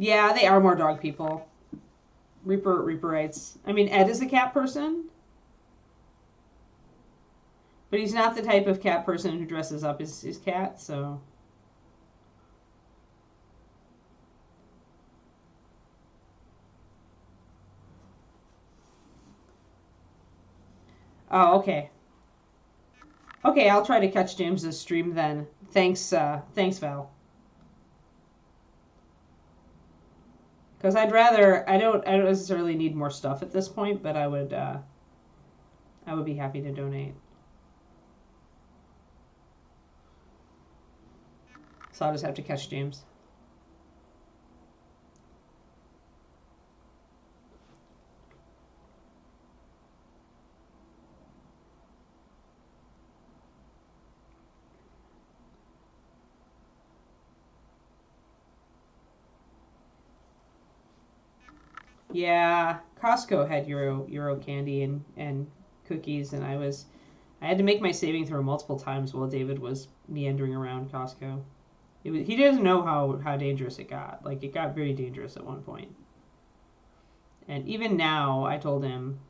Yeah, they are more dog people. Reaper writes. I mean, Ed is a cat person, but he's not the type of cat person who dresses up his cat, so. Oh, okay. Okay, I'll try to catch James's stream then. Thanks, Val. Because I don't necessarily need more stuff at this point, but I would be happy to donate. So I'll just have to catch James. Yeah, Costco had Euro candy and cookies, and I had to make my saving throw multiple times while David was meandering around Costco. He didn't know how dangerous it got. Like, it got very dangerous at one point. And even now, I told him,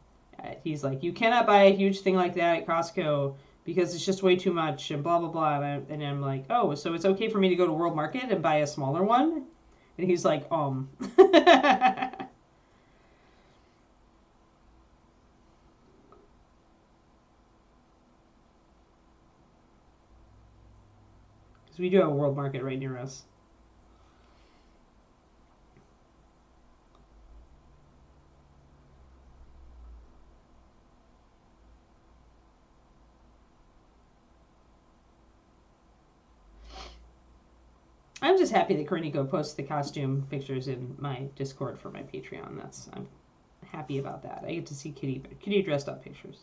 he's like, you cannot buy a huge thing like that at Costco because it's just way too much and blah, blah, blah. And I'm like, oh, so it's okay for me to go to World Market and buy a smaller one? And he's like, Because we do have a World Market right near us. I'm just happy that Korniko posts the costume pictures in my Discord for my Patreon. I'm happy about that. I get to see Kitty dressed up pictures.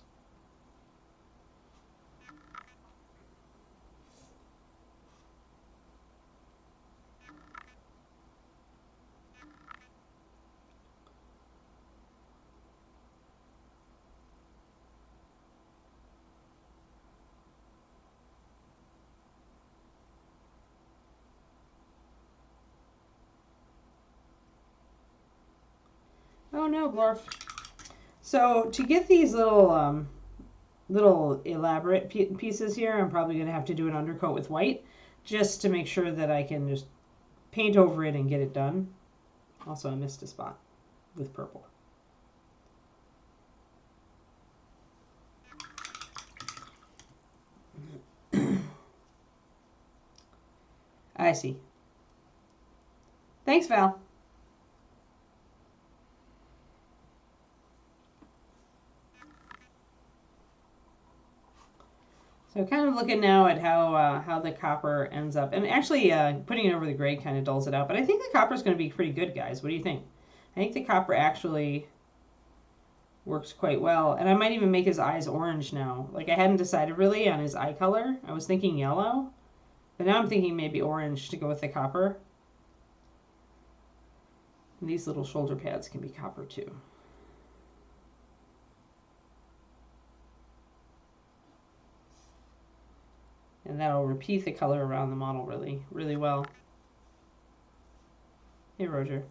Oh no, Glorf. So to get these little elaborate pieces here, I'm probably going to have to do an undercoat with white just to make sure that I can just paint over it and get it done. Also, I missed a spot with purple. I see. Thanks, Val. So kind of looking now at how the copper ends up. And actually putting it over the gray kind of dulls it out. But I think the copper is going to be pretty good, guys. What do you think? I think the copper actually works quite well. And I might even make his eyes orange now. Like, I hadn't decided really on his eye color. I was thinking yellow. But now I'm thinking maybe orange to go with the copper. And these little shoulder pads can be copper too. And that'll repeat the color around the model really, really well. Hey, Roger.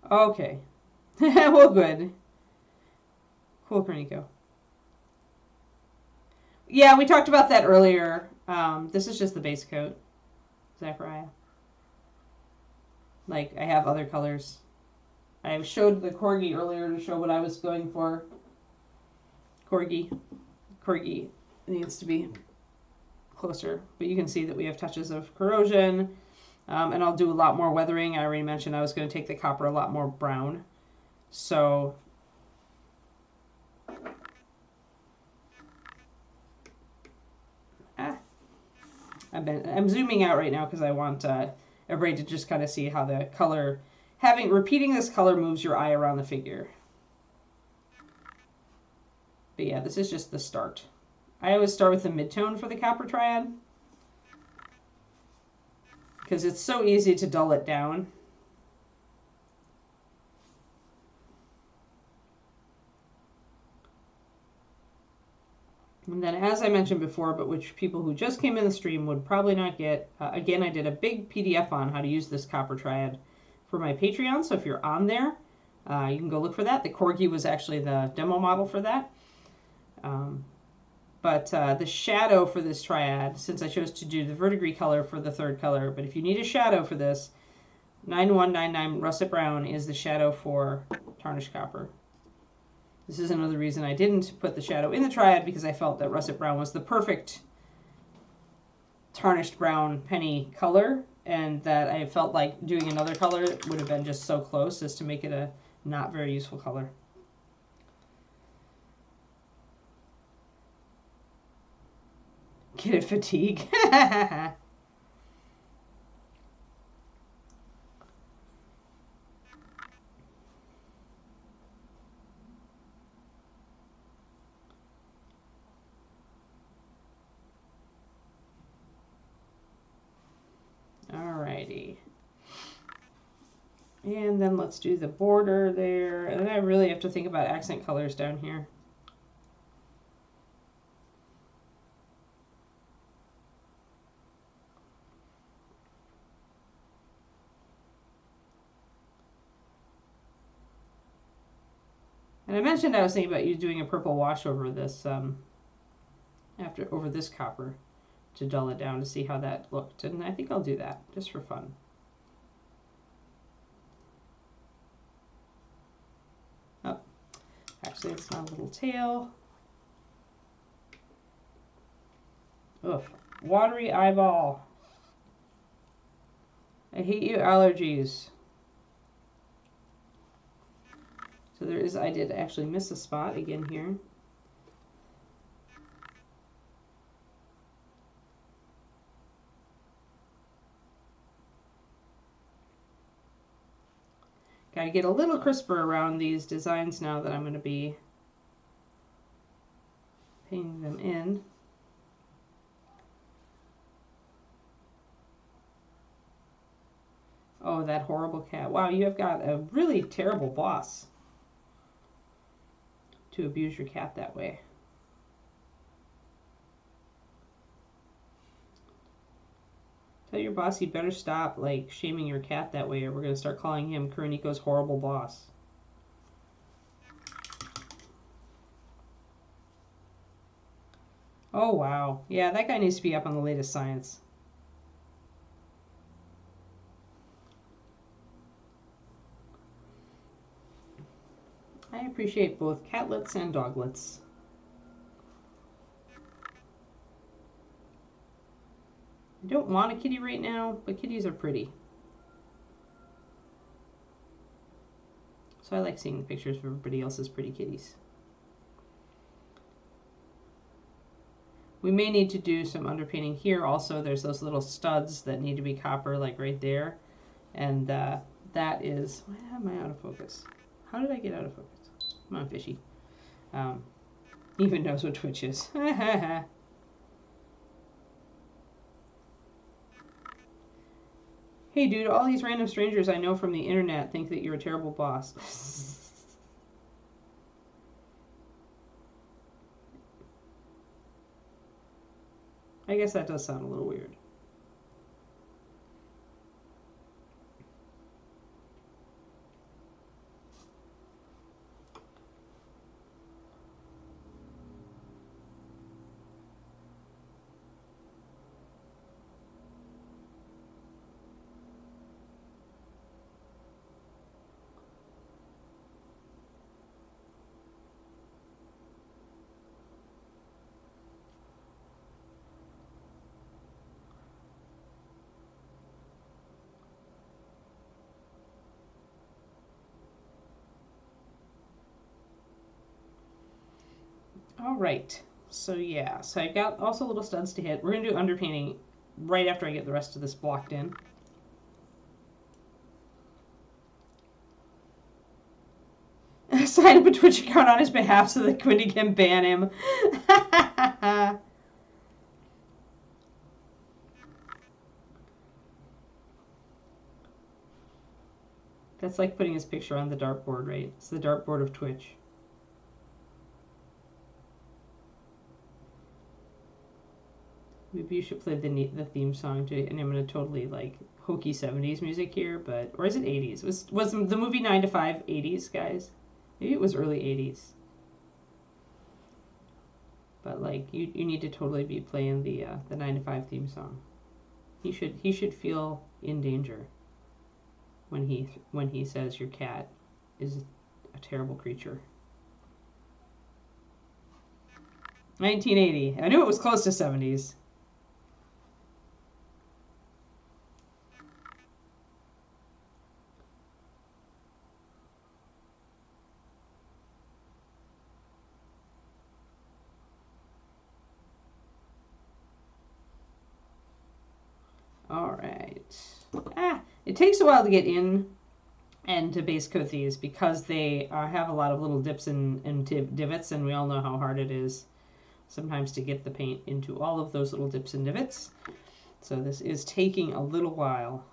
Okay. Well, good. Cool, Korniko. Yeah, we talked about that earlier. This is just the base coat, Zachariah. Like, I have other colors. I showed the Corgi earlier to show what I was going for. Corgi needs to be closer, but you can see that we have touches of corrosion, and I'll do a lot more weathering. I already mentioned I was going to take the copper a lot more brown, so I'm zooming out right now because I want everybody to just kind of see how the color, repeating this color moves your eye around the figure. But yeah, this is just the start. I always start with the mid-tone for the copper triad because it's so easy to dull it down. And then, as I mentioned before, but which people who just came in the stream would probably not get, again, I did a big PDF on how to use this copper triad for my Patreon. So if you're on there, you can go look for that. The Corgi was actually the demo model for that. But the shadow for this triad, since I chose to do the verdigris color for the third color, but if you need a shadow for this, 9199 Russet Brown is the shadow for tarnished copper. This is another reason I didn't put the shadow in the triad, because I felt that Russet Brown was the perfect tarnished brown penny color, and that I felt like doing another color would have been just so close as to make it a not very useful color. Get it, fatigue. Alrighty. And then let's do the border there. And then I really have to think about accent colors down here. And I mentioned I was thinking about you doing a purple wash over this, over this copper to dull it down to see how that looked. And I think I'll do that just for fun. Oh, actually it's not a little tail. Ugh, watery eyeball. I hate you, allergies. So there is, I did actually miss a spot again here. Got to get a little crisper around these designs now that I'm going to be painting them in. Oh, that horrible cat. Wow, you have got a really terrible boss to abuse your cat that way. Tell your boss he better stop like shaming your cat that way, or we're going to start calling him Kuroniko's horrible boss. Oh wow. Yeah, that guy needs to be up on the latest science. I appreciate both catlets and doglets. I don't want a kitty right now, but kitties are pretty. So I like seeing the pictures of everybody else's pretty kitties. We may need to do some underpainting here also. There's those little studs that need to be copper, like right there. And that is, why am I out of focus? How did I get out of focus? Come on, fishy. Even knows what Twitch is. Hey dude, all these random strangers I know from the internet think that you're a terrible boss. I guess that does sound a little weird. All right, so yeah, so I got also little studs to hit. We're gonna do underpainting right after I get the rest of this blocked in. sign up a Twitch account on his behalf so that Quindy can ban him. That's like putting his picture on the dartboard, right? It's the dartboard of Twitch. Maybe you should play the theme song to, and I'm gonna totally like hokey 70s music here, but or is it 80s? Was the movie 9 to 5 80s, guys? Maybe it was early 80s. But like you need to totally be playing the 9 to 5 theme song. He should feel in danger when he says your cat is a terrible creature. 1980. I knew it was close to 70s. All right. It takes a while to get in and to base coat these because they have a lot of little dips and divots, and we all know how hard it is sometimes to get the paint into all of those little dips and divots. So this is taking a little while.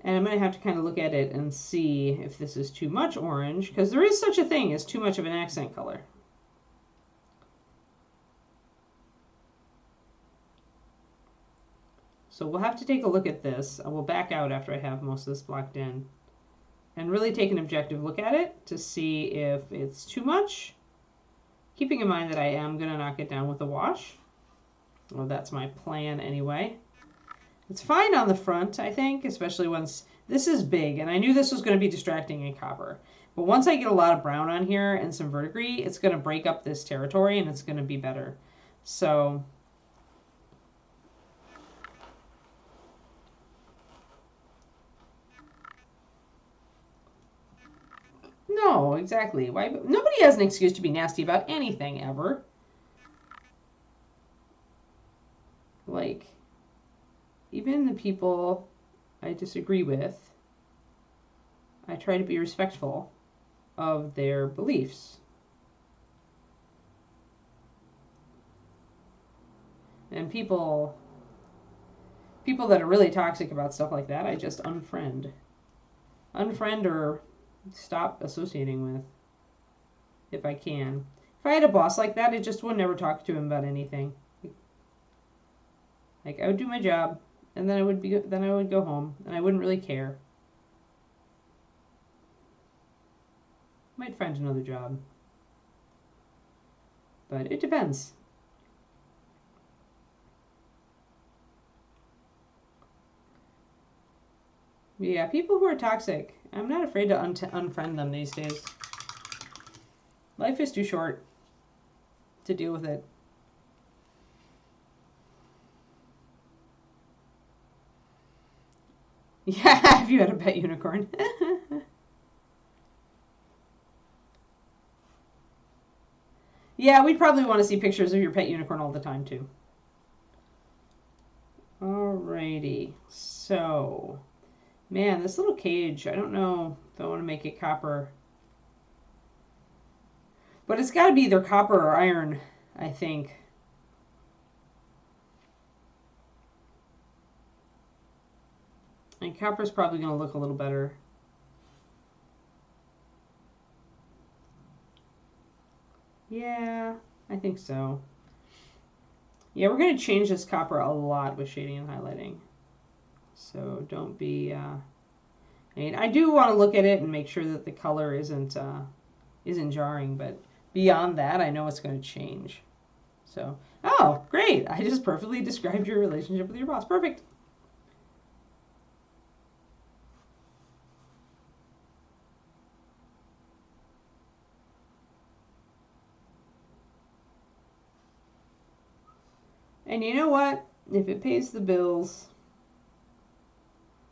And I'm going to have to kind of look at it and see if this is too much orange, because there is such a thing as too much of an accent color. So we'll have to take a look at this. I will back out after I have most of this blocked in and really take an objective look at it to see if it's too much, keeping in mind that I am going to knock it down with a wash. Well, that's my plan anyway. It's fine on the front, I think, especially once this is big, and I knew this was going to be distracting in copper. But once I get a lot of brown on here and some verdigris, it's going to break up this territory and it's going to be better. So no, exactly. Why? Nobody has an excuse to be nasty about anything ever. Like, even the people I disagree with, I try to be respectful of their beliefs. And people that are really toxic about stuff like that, I just unfriend. Unfriend or stop associating with, if I can. If I had a boss like that, I just would never talk to him about anything. Like, I would do my job, and then I would go home, and I wouldn't really care. Might find another job. But it depends. Yeah, people who are toxic, I'm not afraid to unfriend them these days. Life is too short to deal with it. Yeah, if you had a pet unicorn. Yeah, we'd probably want to see pictures of your pet unicorn all the time, too. Alrighty, so, man, this little cage, I don't know if I want to make it copper. But it's got to be either copper or iron, I think. And copper's probably going to look a little better. Yeah, I think so. Yeah, we're going to change this copper a lot with shading and highlighting. So don't be... I mean, I do want to look at it and make sure that the color isn't jarring, but beyond that, I know it's going to change. So, oh, great. I just perfectly described your relationship with your boss. Perfect. And you know what? If it pays the bills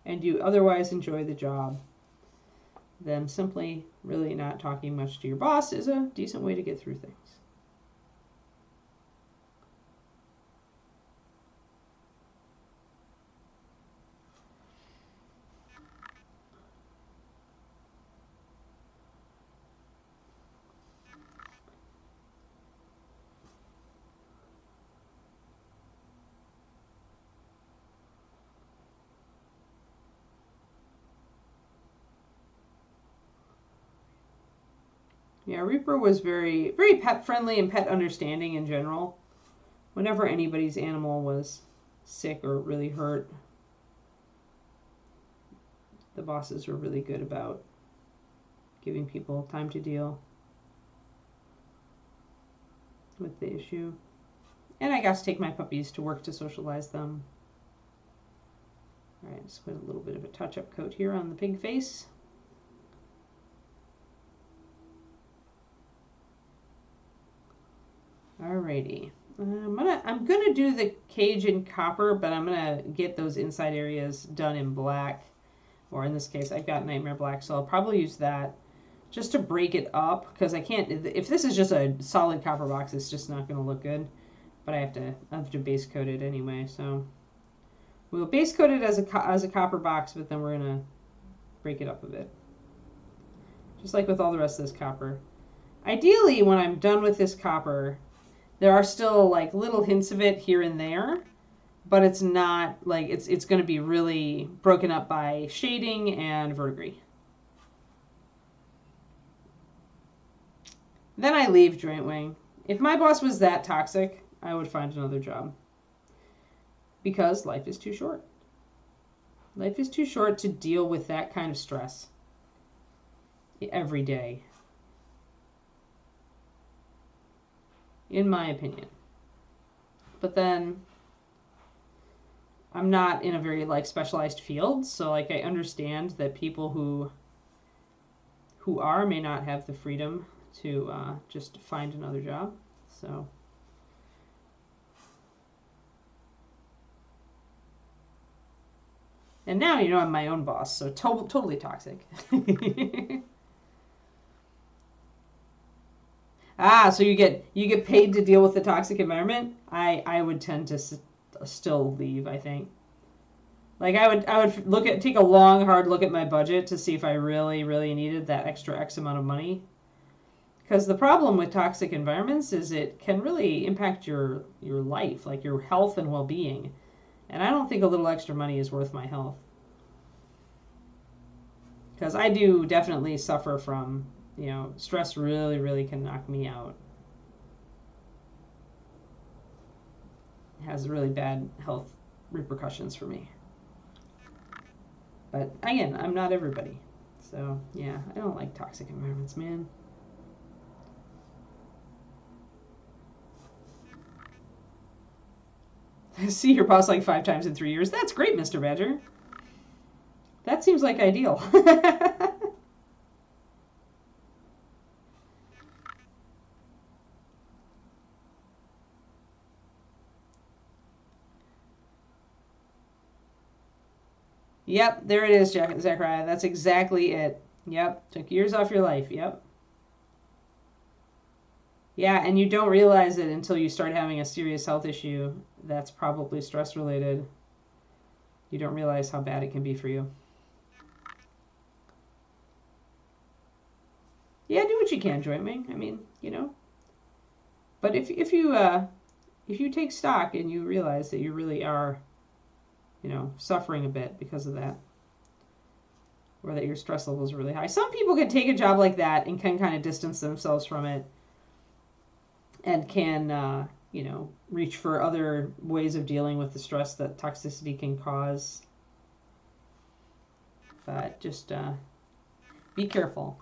and you otherwise enjoy the job, then simply really not talking much to your boss is a decent way to get through things. Yeah, Reaper was very, very pet friendly and pet understanding in general. Whenever anybody's animal was sick or really hurt, the bosses were really good about giving people time to deal with the issue. And I got to take my puppies to work to socialize them. All right, just put a little bit of a touch-up coat here on the pig face. Alrighty. I'm gonna do the cage in copper, but I'm gonna get those inside areas done in black. Or in this case, I've got Nightmare Black, so I'll probably use that just to break it up, because I can't, if this is just a solid copper box, it's just not gonna look good. But I have to base coat it anyway, so we'll base coat it as a copper box, but then we're gonna break it up a bit. Just like with all the rest of this copper. Ideally, when I'm done with this copper, there are still like little hints of it here and there, but it's not like it's going to be really broken up by shading and verdigris. Then I leave Joint Wing. If my boss was that toxic, I would find another job. Because life is too short. Life is too short to deal with that kind of stress every day. In my opinion. But then I'm not in a very like specialized field, so like I understand that people who are may not have the freedom to just find another job. So and now I'm my own boss, so totally toxic. So you get paid to deal with the toxic environment. I would tend to still leave, I think. Like I would take a long hard look at my budget to see if I really needed that extra X amount of money. Because the problem with toxic environments is it can really impact your life, like your health and well-being. And I don't think a little extra money is worth my health. Because I do definitely suffer from stress really can knock me out. It has really bad health repercussions for me. But again, I'm not everybody. So yeah, I don't like toxic environments, man. See your boss like 5 times in 3 years. That's great, Mr. Badger. That seems like ideal. Yep, there it is, Zachariah. That's exactly it. Yep, took years off your life. Yep. Yeah, and you don't realize it until you start having a serious health issue that's probably stress related. You don't realize how bad it can be for you. Yeah, do what you can, Joint Wing. I mean, But if you take stock and you realize that you really are, suffering a bit because of that, or that your stress level is really high. Some people can take a job like that and can kind of distance themselves from it and can, reach for other ways of dealing with the stress that toxicity can cause. But just be careful.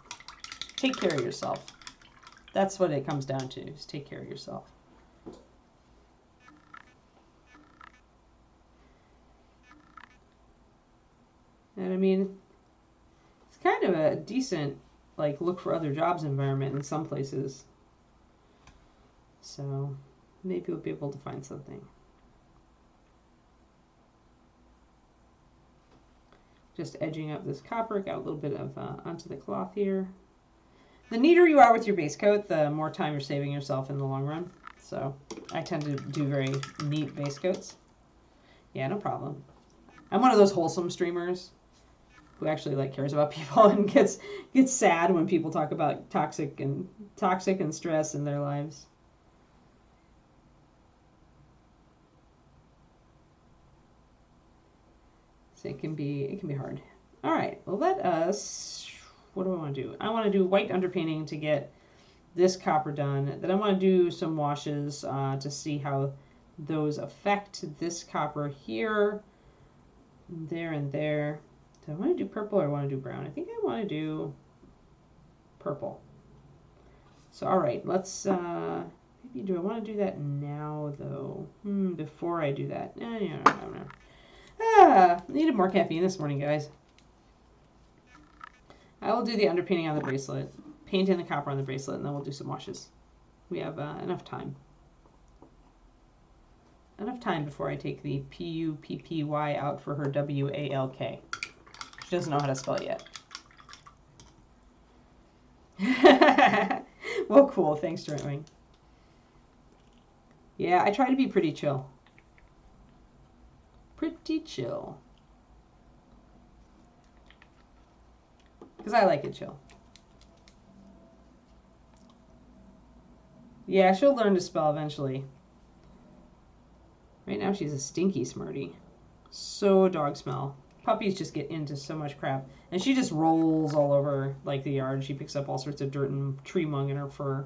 Take care of yourself. That's what it comes down to, is take care of yourself. And I mean, it's kind of a decent, like, look for other jobs environment in some places. So maybe we'll be able to find something. Just edging up this copper, got a little bit of onto the cloth here. The neater you are with your base coat, the more time you're saving yourself in the long run. So I tend to do very neat base coats. Yeah, no problem. I'm one of those wholesome streamers who actually like cares about people and gets sad when people talk about toxic and stress in their lives. So it can be hard. All right, well let us, what do I want to do? I want to do white underpainting to get this copper done. Then I want to do some washes to see how those affect this copper here, there, and there. Do I want to do purple or I want to do brown? I think I want to do purple. So all right, let's maybe do I want to do that now though? Before I do that, I don't know. Needed more caffeine this morning, guys. I will do the underpainting on the bracelet, paint in the copper on the bracelet, and then we'll do some washes. We have enough time. Enough time before I take the Puppy out for her WALK. She doesn't know how to spell it yet. Well, cool. Thanks, Jointwing. Yeah, I try to be pretty chill. Pretty chill. Because I like it chill. Yeah, she'll learn to spell eventually. Right now she's a stinky smarty. So dog smell. Puppies just get into so much crap. And she just rolls all over like the yard. She picks up all sorts of dirt and tree mung in her fur.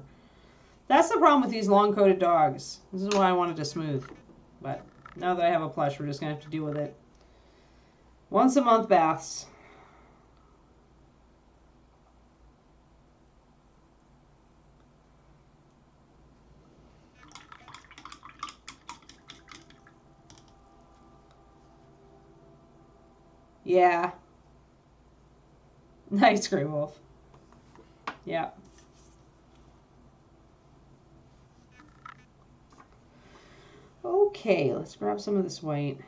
That's the problem with these long-coated dogs. This is why I wanted to smooth. But now that I have a plush, we're just going to have to deal with it. Once a month baths. Yeah. Nice, Grey Wolf. Yeah. Okay, let's grab some of this white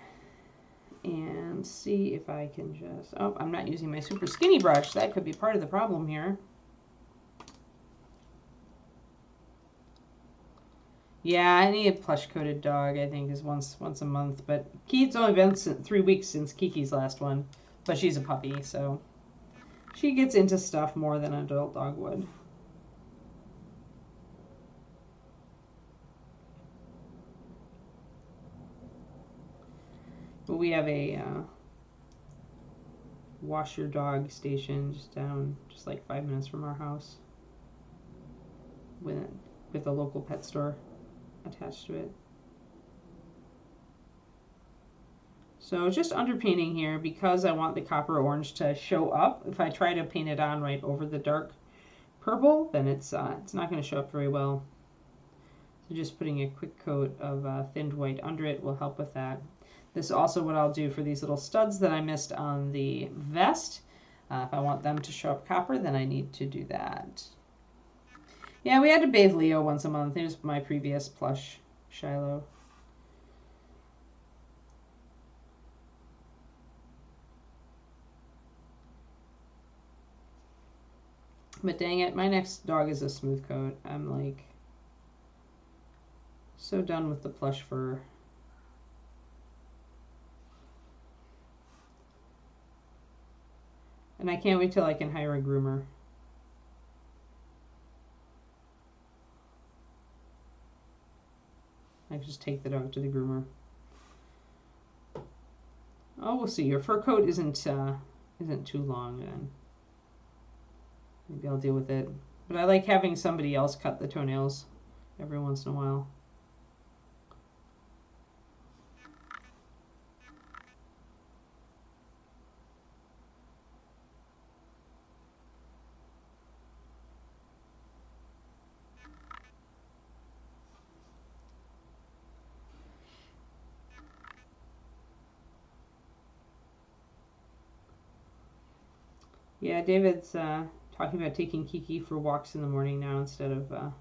and see if I can just... Oh, I'm not using my super skinny brush. That could be part of the problem here. Yeah, I need a plush-coated dog, I think, is once a month. But it's only been 3 weeks since Kiki's last one. But she's a puppy, so she gets into stuff more than an adult dog would. But we have a wash your dog station just like 5 minutes from our house with a local pet store attached to it. So just underpainting here because I want the copper orange to show up. If I try to paint it on right over the dark purple, then it's not going to show up very well. So just putting a quick coat of thinned white under it will help with that. This is also what I'll do for these little studs that I missed on the vest. If I want them to show up copper, then I need to do that. Yeah, we had to bathe Leo once a month. It was my previous plush, Shiloh. But dang it, my next dog is a smooth coat. I'm like so done with the plush fur. And I can't wait till I can hire a groomer. I just take the dog to the groomer. Oh, we'll see. Your fur coat isn't too long then. Maybe I'll deal with it. But I like having somebody else cut the toenails every once in a while. Yeah, David's talking about taking Kiki for walks in the morning now instead of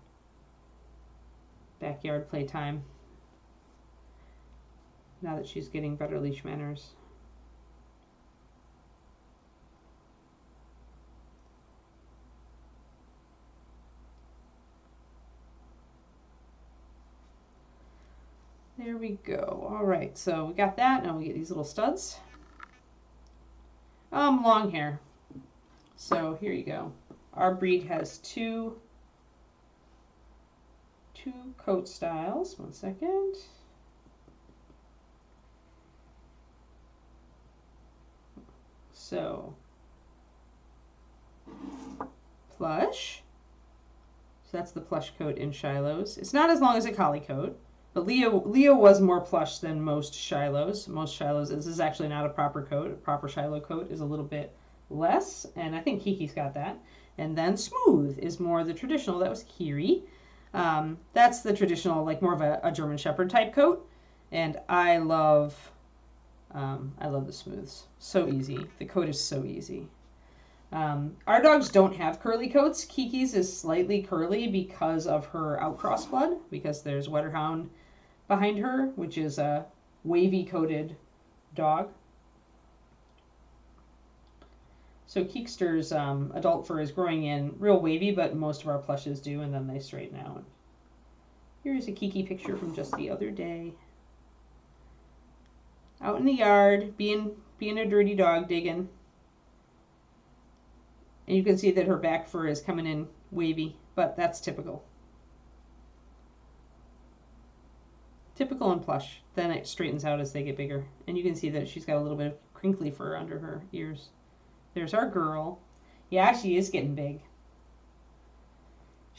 backyard playtime. Now that she's getting better leash manners. There we go. All right, so we got that. Now we get these little studs. Long hair. So here you go. Our breed has two coat styles. One second. So plush. So that's the plush coat in Shiloh's. It's not as long as a collie coat, but Leo was more plush than most Shiloh's. Most Shiloh's, this is actually not a proper coat. A proper Shiloh coat is a little bit less, and I think Kiki's got that. And then smooth is more the traditional. That was Kiri. That's the traditional, like more of a German Shepherd type coat. And I love the smooths. So easy. The coat is so easy. Our dogs don't have curly coats. Kiki's is slightly curly because of her outcross blood, because there's Wetterhound behind her, which is a wavy coated dog. So Keekster's adult fur is growing in real wavy, but most of our plushes do, and then they straighten out. Here's a Kiki picture from just the other day. Out in the yard, being a dirty dog, digging. And you can see that her back fur is coming in wavy, but that's typical. Typical and plush. Then it straightens out as they get bigger. And you can see that she's got a little bit of crinkly fur under her ears. There's our girl. Yeah, she is getting big.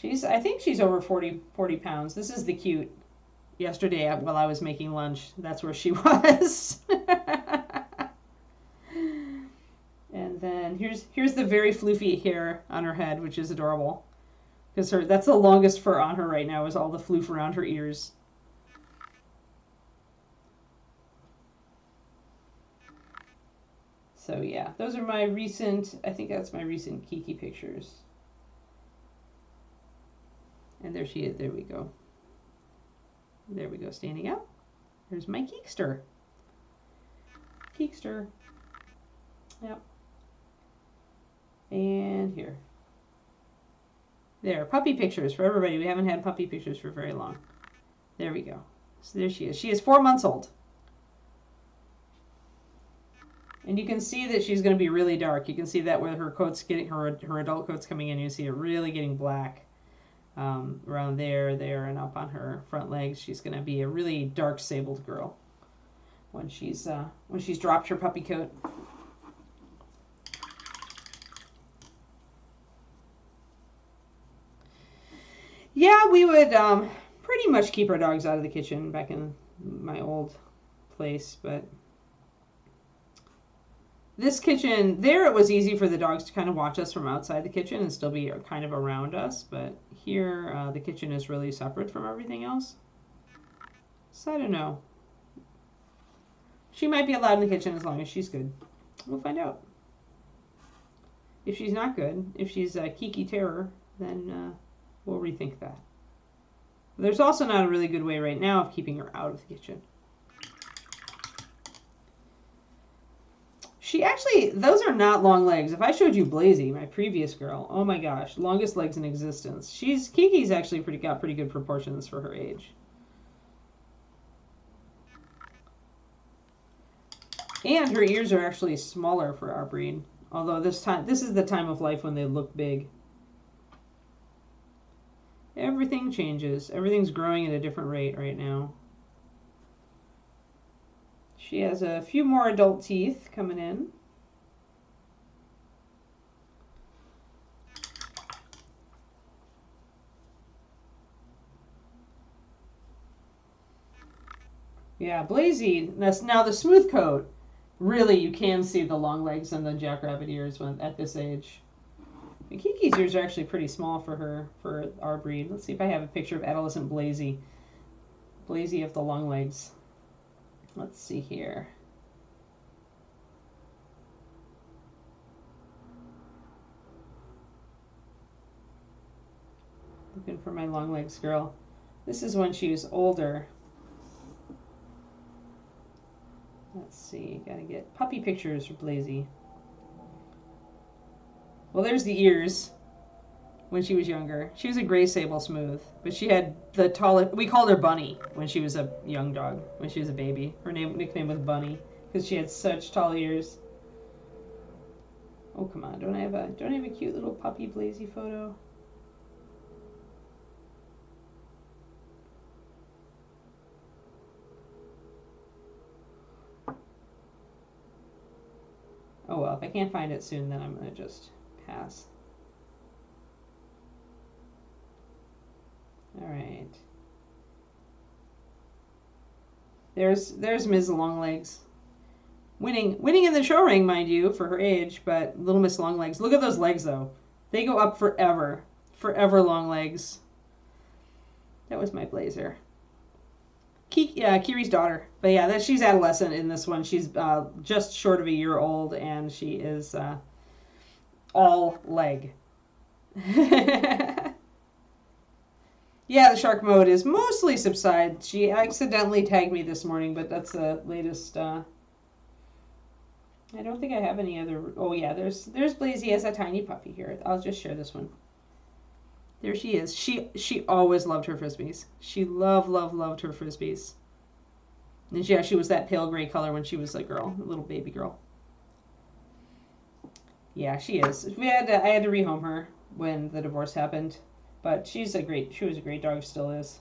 I think she's over 40 pounds. This is the cute. Yesterday while I was making lunch, that's where she was. And then here's the very floofy hair on her head, which is adorable. Because that's the longest fur on her right now, is all the floof around her ears. So yeah, those are my recent, I think that's my recent Kiki pictures. And there she is, there we go. There we go, standing up. There's my Keekster. Keekster. Yep. And here. There, puppy pictures for everybody. We haven't had puppy pictures for very long. There we go. So there she is. She is 4 months old. And you can see that she's going to be really dark. You can see that where her coat's getting, her adult coat's coming in, you see it really getting black. Around there, and up on her front legs. She's going to be a really dark sabled girl when she's dropped her puppy coat. Yeah, we would pretty much keep our dogs out of the kitchen back in my old place, but this kitchen, there it was easy for the dogs to kind of watch us from outside the kitchen and still be kind of around us, but here the kitchen is really separate from everything else. So I don't know. She might be allowed in the kitchen as long as she's good. We'll find out. If she's not good, if she's a Kiki terror, then we'll rethink that. There's also not a really good way right now of keeping her out of the kitchen. She actually, those are not long legs. If I showed you Blazy, my previous girl, oh my gosh, longest legs in existence. Kiki's actually got pretty good proportions for her age. And her ears are actually smaller for our breed. Although this is the time of life when they look big. Everything changes. Everything's growing at a different rate right now. She has a few more adult teeth coming in. Yeah, Blazy, that's now the smooth coat. Really, you can see the long legs and the jackrabbit ears at this age. And Kiki's ears are actually pretty small for our breed. Let's see if I have a picture of adolescent Blazy. Blazy of the long legs. Let's see here. Looking for my long legs girl. This is when she was older. Let's see, gotta get puppy pictures for Blazy. Well, there's the ears. when she was younger. She was a gray sable smooth, but she had the tallest. We called her Bunny when she was a young dog. When she was a baby, her nickname was Bunny because she had such tall ears. Oh come on! Don't I have a cute little puppy Blazy photo? Oh well, if I can't find it soon, then I'm gonna just pass. All right. There's Ms. Longlegs. Winning in the show ring, mind you, for her age, but little Miss Longlegs. Look at those legs, though. They go up forever. Forever long legs. That was my Blazer. Kiri's daughter. But yeah, she's adolescent in this one. She's just short of a year old, and she is all leg. Yeah, the shark mode is mostly subside. She accidentally tagged me this morning, but that's the latest. I don't think I have any other. Oh yeah, there's Blazy as a tiny puppy here. I'll just share this one. There she is. She always loved her Frisbees. She loved her Frisbees. And she was that pale gray color when she was a girl, a little baby girl. Yeah, she is. I had to rehome her when the divorce happened, but she was a great dog, still is.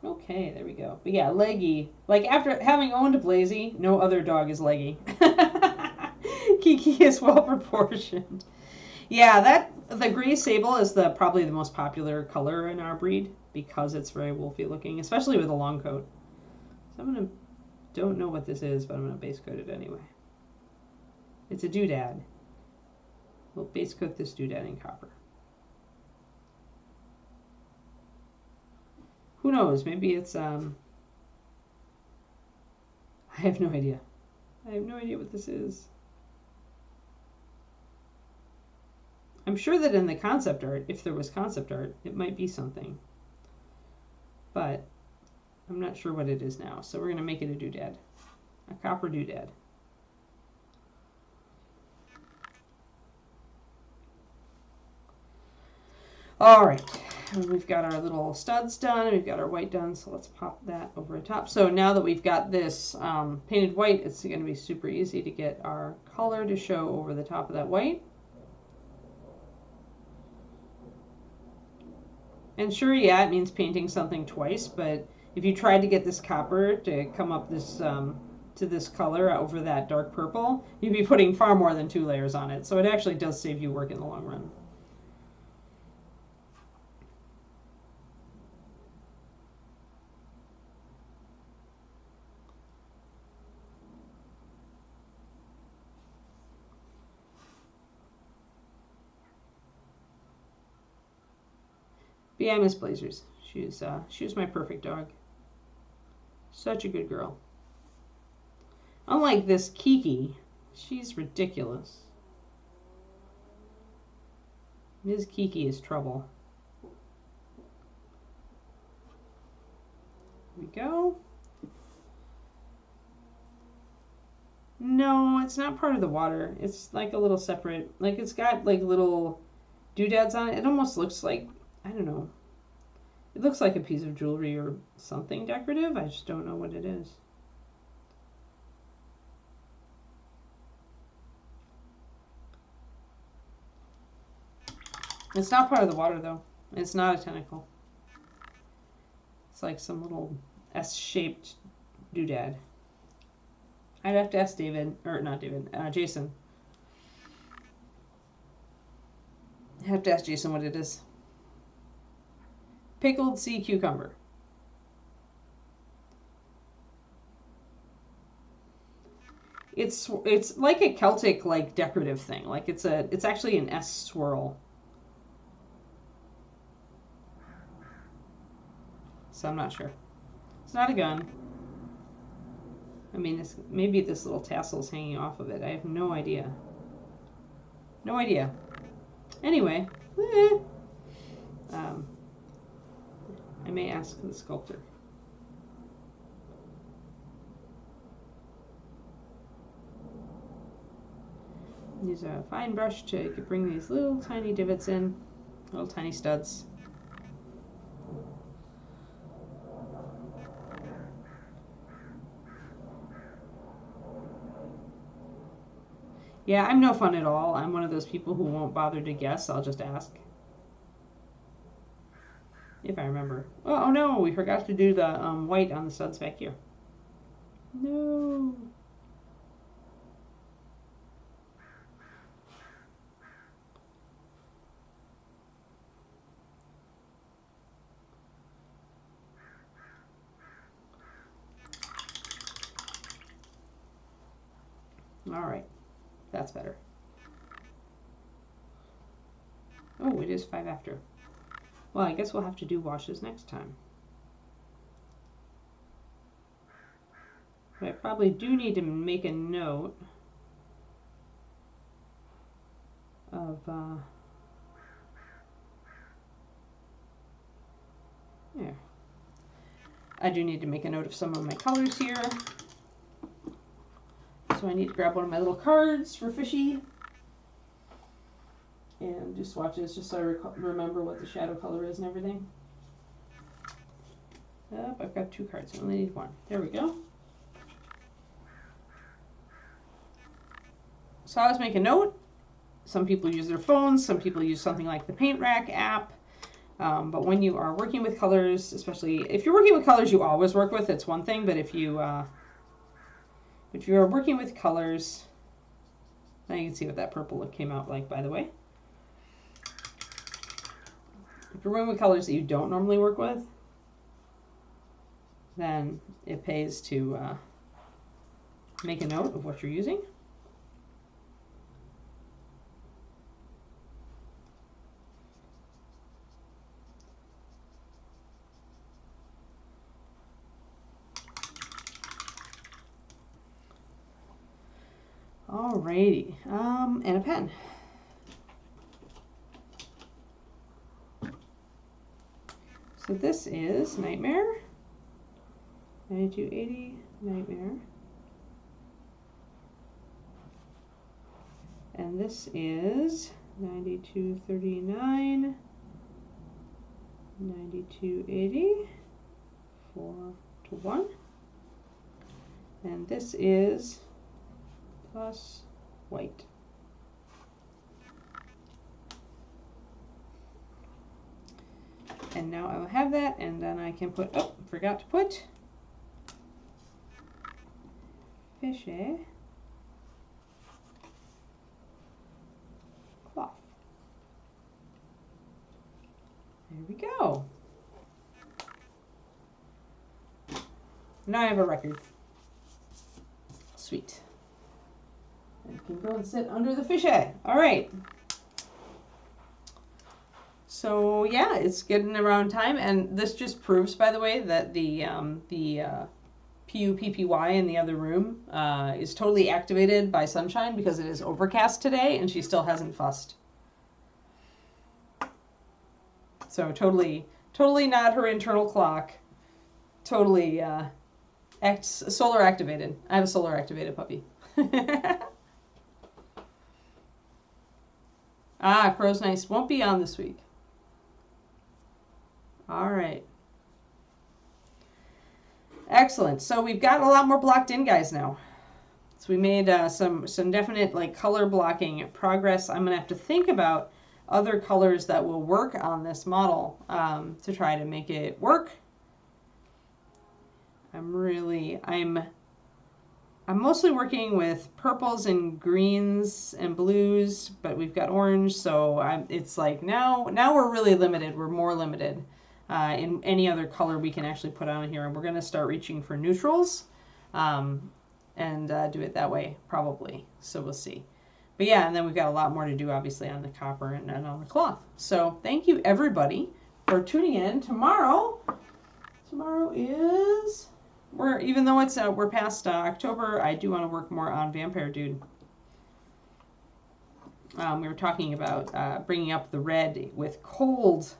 Okay, there we go. But yeah, leggy. Like after having owned Blazy, no other dog is leggy. Kiki is well proportioned. Yeah, the gray sable is probably the most popular color in our breed because it's very wolfy looking, especially with a long coat. So don't know what this is, but I'm gonna base coat it anyway. It's a doodad. We'll base coat this doodad in copper. Who knows? Maybe it's I have no idea. I have no idea what this is. I'm sure that in the concept art, if there was concept art, it might be something. But I'm not sure what it is now. So we're going to make it a doodad. A copper doodad. All right. We've got our little studs done. We've got our white done. So let's pop that over the top. So now that we've got this painted white, it's going to be super easy to get our color to show over the top of that white. And sure, yeah, it means painting something twice, but if you tried to get this copper to come up this to this color over that dark purple, you'd be putting far more than 2 layers on it. So it actually does save you work in the long run. But yeah, Miss Blazers. She was my perfect dog. Such a good girl. Unlike this Kiki, she's ridiculous. Ms. Kiki is trouble. Here we go. No, it's not part of the water. It's like a little separate, like it's got like little doodads on it. It almost looks like, I don't know. It looks like a piece of jewelry or something decorative. I just don't know what it is. It's not part of the water though. It's not a tentacle. It's like some little S-shaped doodad. I'd have to ask David, or not David, Jason. I have to ask Jason what it is. Pickled sea cucumber. It's like a Celtic like decorative thing. Like it's actually an S swirl. So I'm not sure. It's not a gun. I mean, maybe this little tassel's hanging off of it. I have no idea. No idea. Anyway, I may ask the sculptor. Use a fine brush to bring these little tiny divots in, little tiny studs. Yeah, I'm no fun at all. I'm one of those people who won't bother to guess. I'll just ask. If I remember. Oh no, we forgot to do the white on the studs back here. No. All right, that's better. Oh, it is 5 after. Well, I guess we'll have to do washes next time. But I probably do need to make a note of there. I do need to make a note of some of my colors here. So I need to grab one of my little cards for fishy and do swatches just so I remember what the shadow color is and everything. Oh, I've got 2 cards. I only need 1. There we go. So I always make a note. Some people use their phones. Some people use something like the Paint Rack app. But when you are working with colors, especially if you're working with colors you always work with, it's one thing. But if you are working with colors, now you can see what that purple look came out like, by the way. If you're working with colors that you don't normally work with, then it pays to make a note of what you're using. Alrighty, and a pen. So this is Nightmare, 9280 Nightmare, and this is 9239 9280 4-1, and this is plus white. And now I will have that, and then I can put, oh, forgot to put fishy cloth. There we go. Now I have a record. Sweet. And can go and sit under the fisheye. All right. So yeah, it's getting around time, and this just proves, by the way, that the Pugh PPY in the other room is totally activated by sunshine because it is overcast today, and she still hasn't fussed. So totally not her internal clock. Totally solar activated. I have a solar activated puppy. Ah, Crow's Nice won't be on this week. All right. Excellent. So we've got a lot more blocked in, guys, now. So we made some definite like color blocking progress. I'm gonna have to think about other colors that will work on this model to try to make it work. I'm mostly working with purples and greens and blues, but we've got orange, so it's like now we're really limited. We're more limited in any other color we can actually put on here, and we're going to start reaching for neutrals and do it that way probably. So we'll see. But yeah, and then we've got a lot more to do, obviously, on the copper and on the cloth. So thank you, everybody, for tuning in. Tomorrow is... even though it's we're past October, I do want to work more on Vampire Dude. We were talking about bringing up the red with cold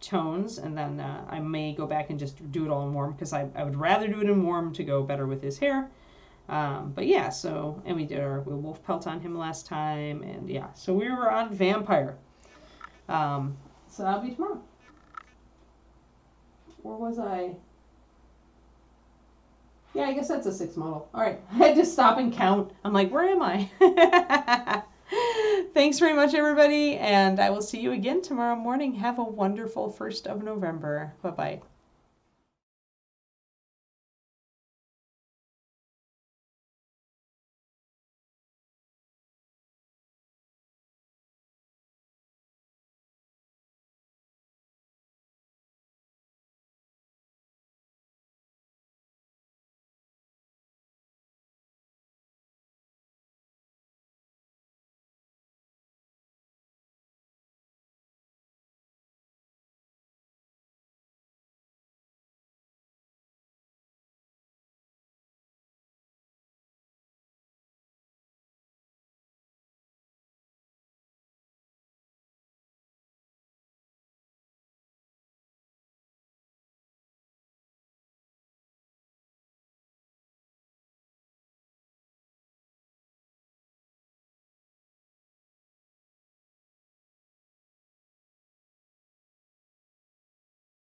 tones, and then I may go back and just do it all in warm, because I would rather do it in warm to go better with his hair. But yeah, so, and we did our wolf pelt on him last time, and yeah, so we were on vampire. So that'll be tomorrow. Or was I? Yeah, I guess that's a 6 model. All right, I had to stop and count. I'm like, where am I? Thanks very much, everybody, and I will see you again tomorrow morning. Have a wonderful 1st of November. Bye-bye.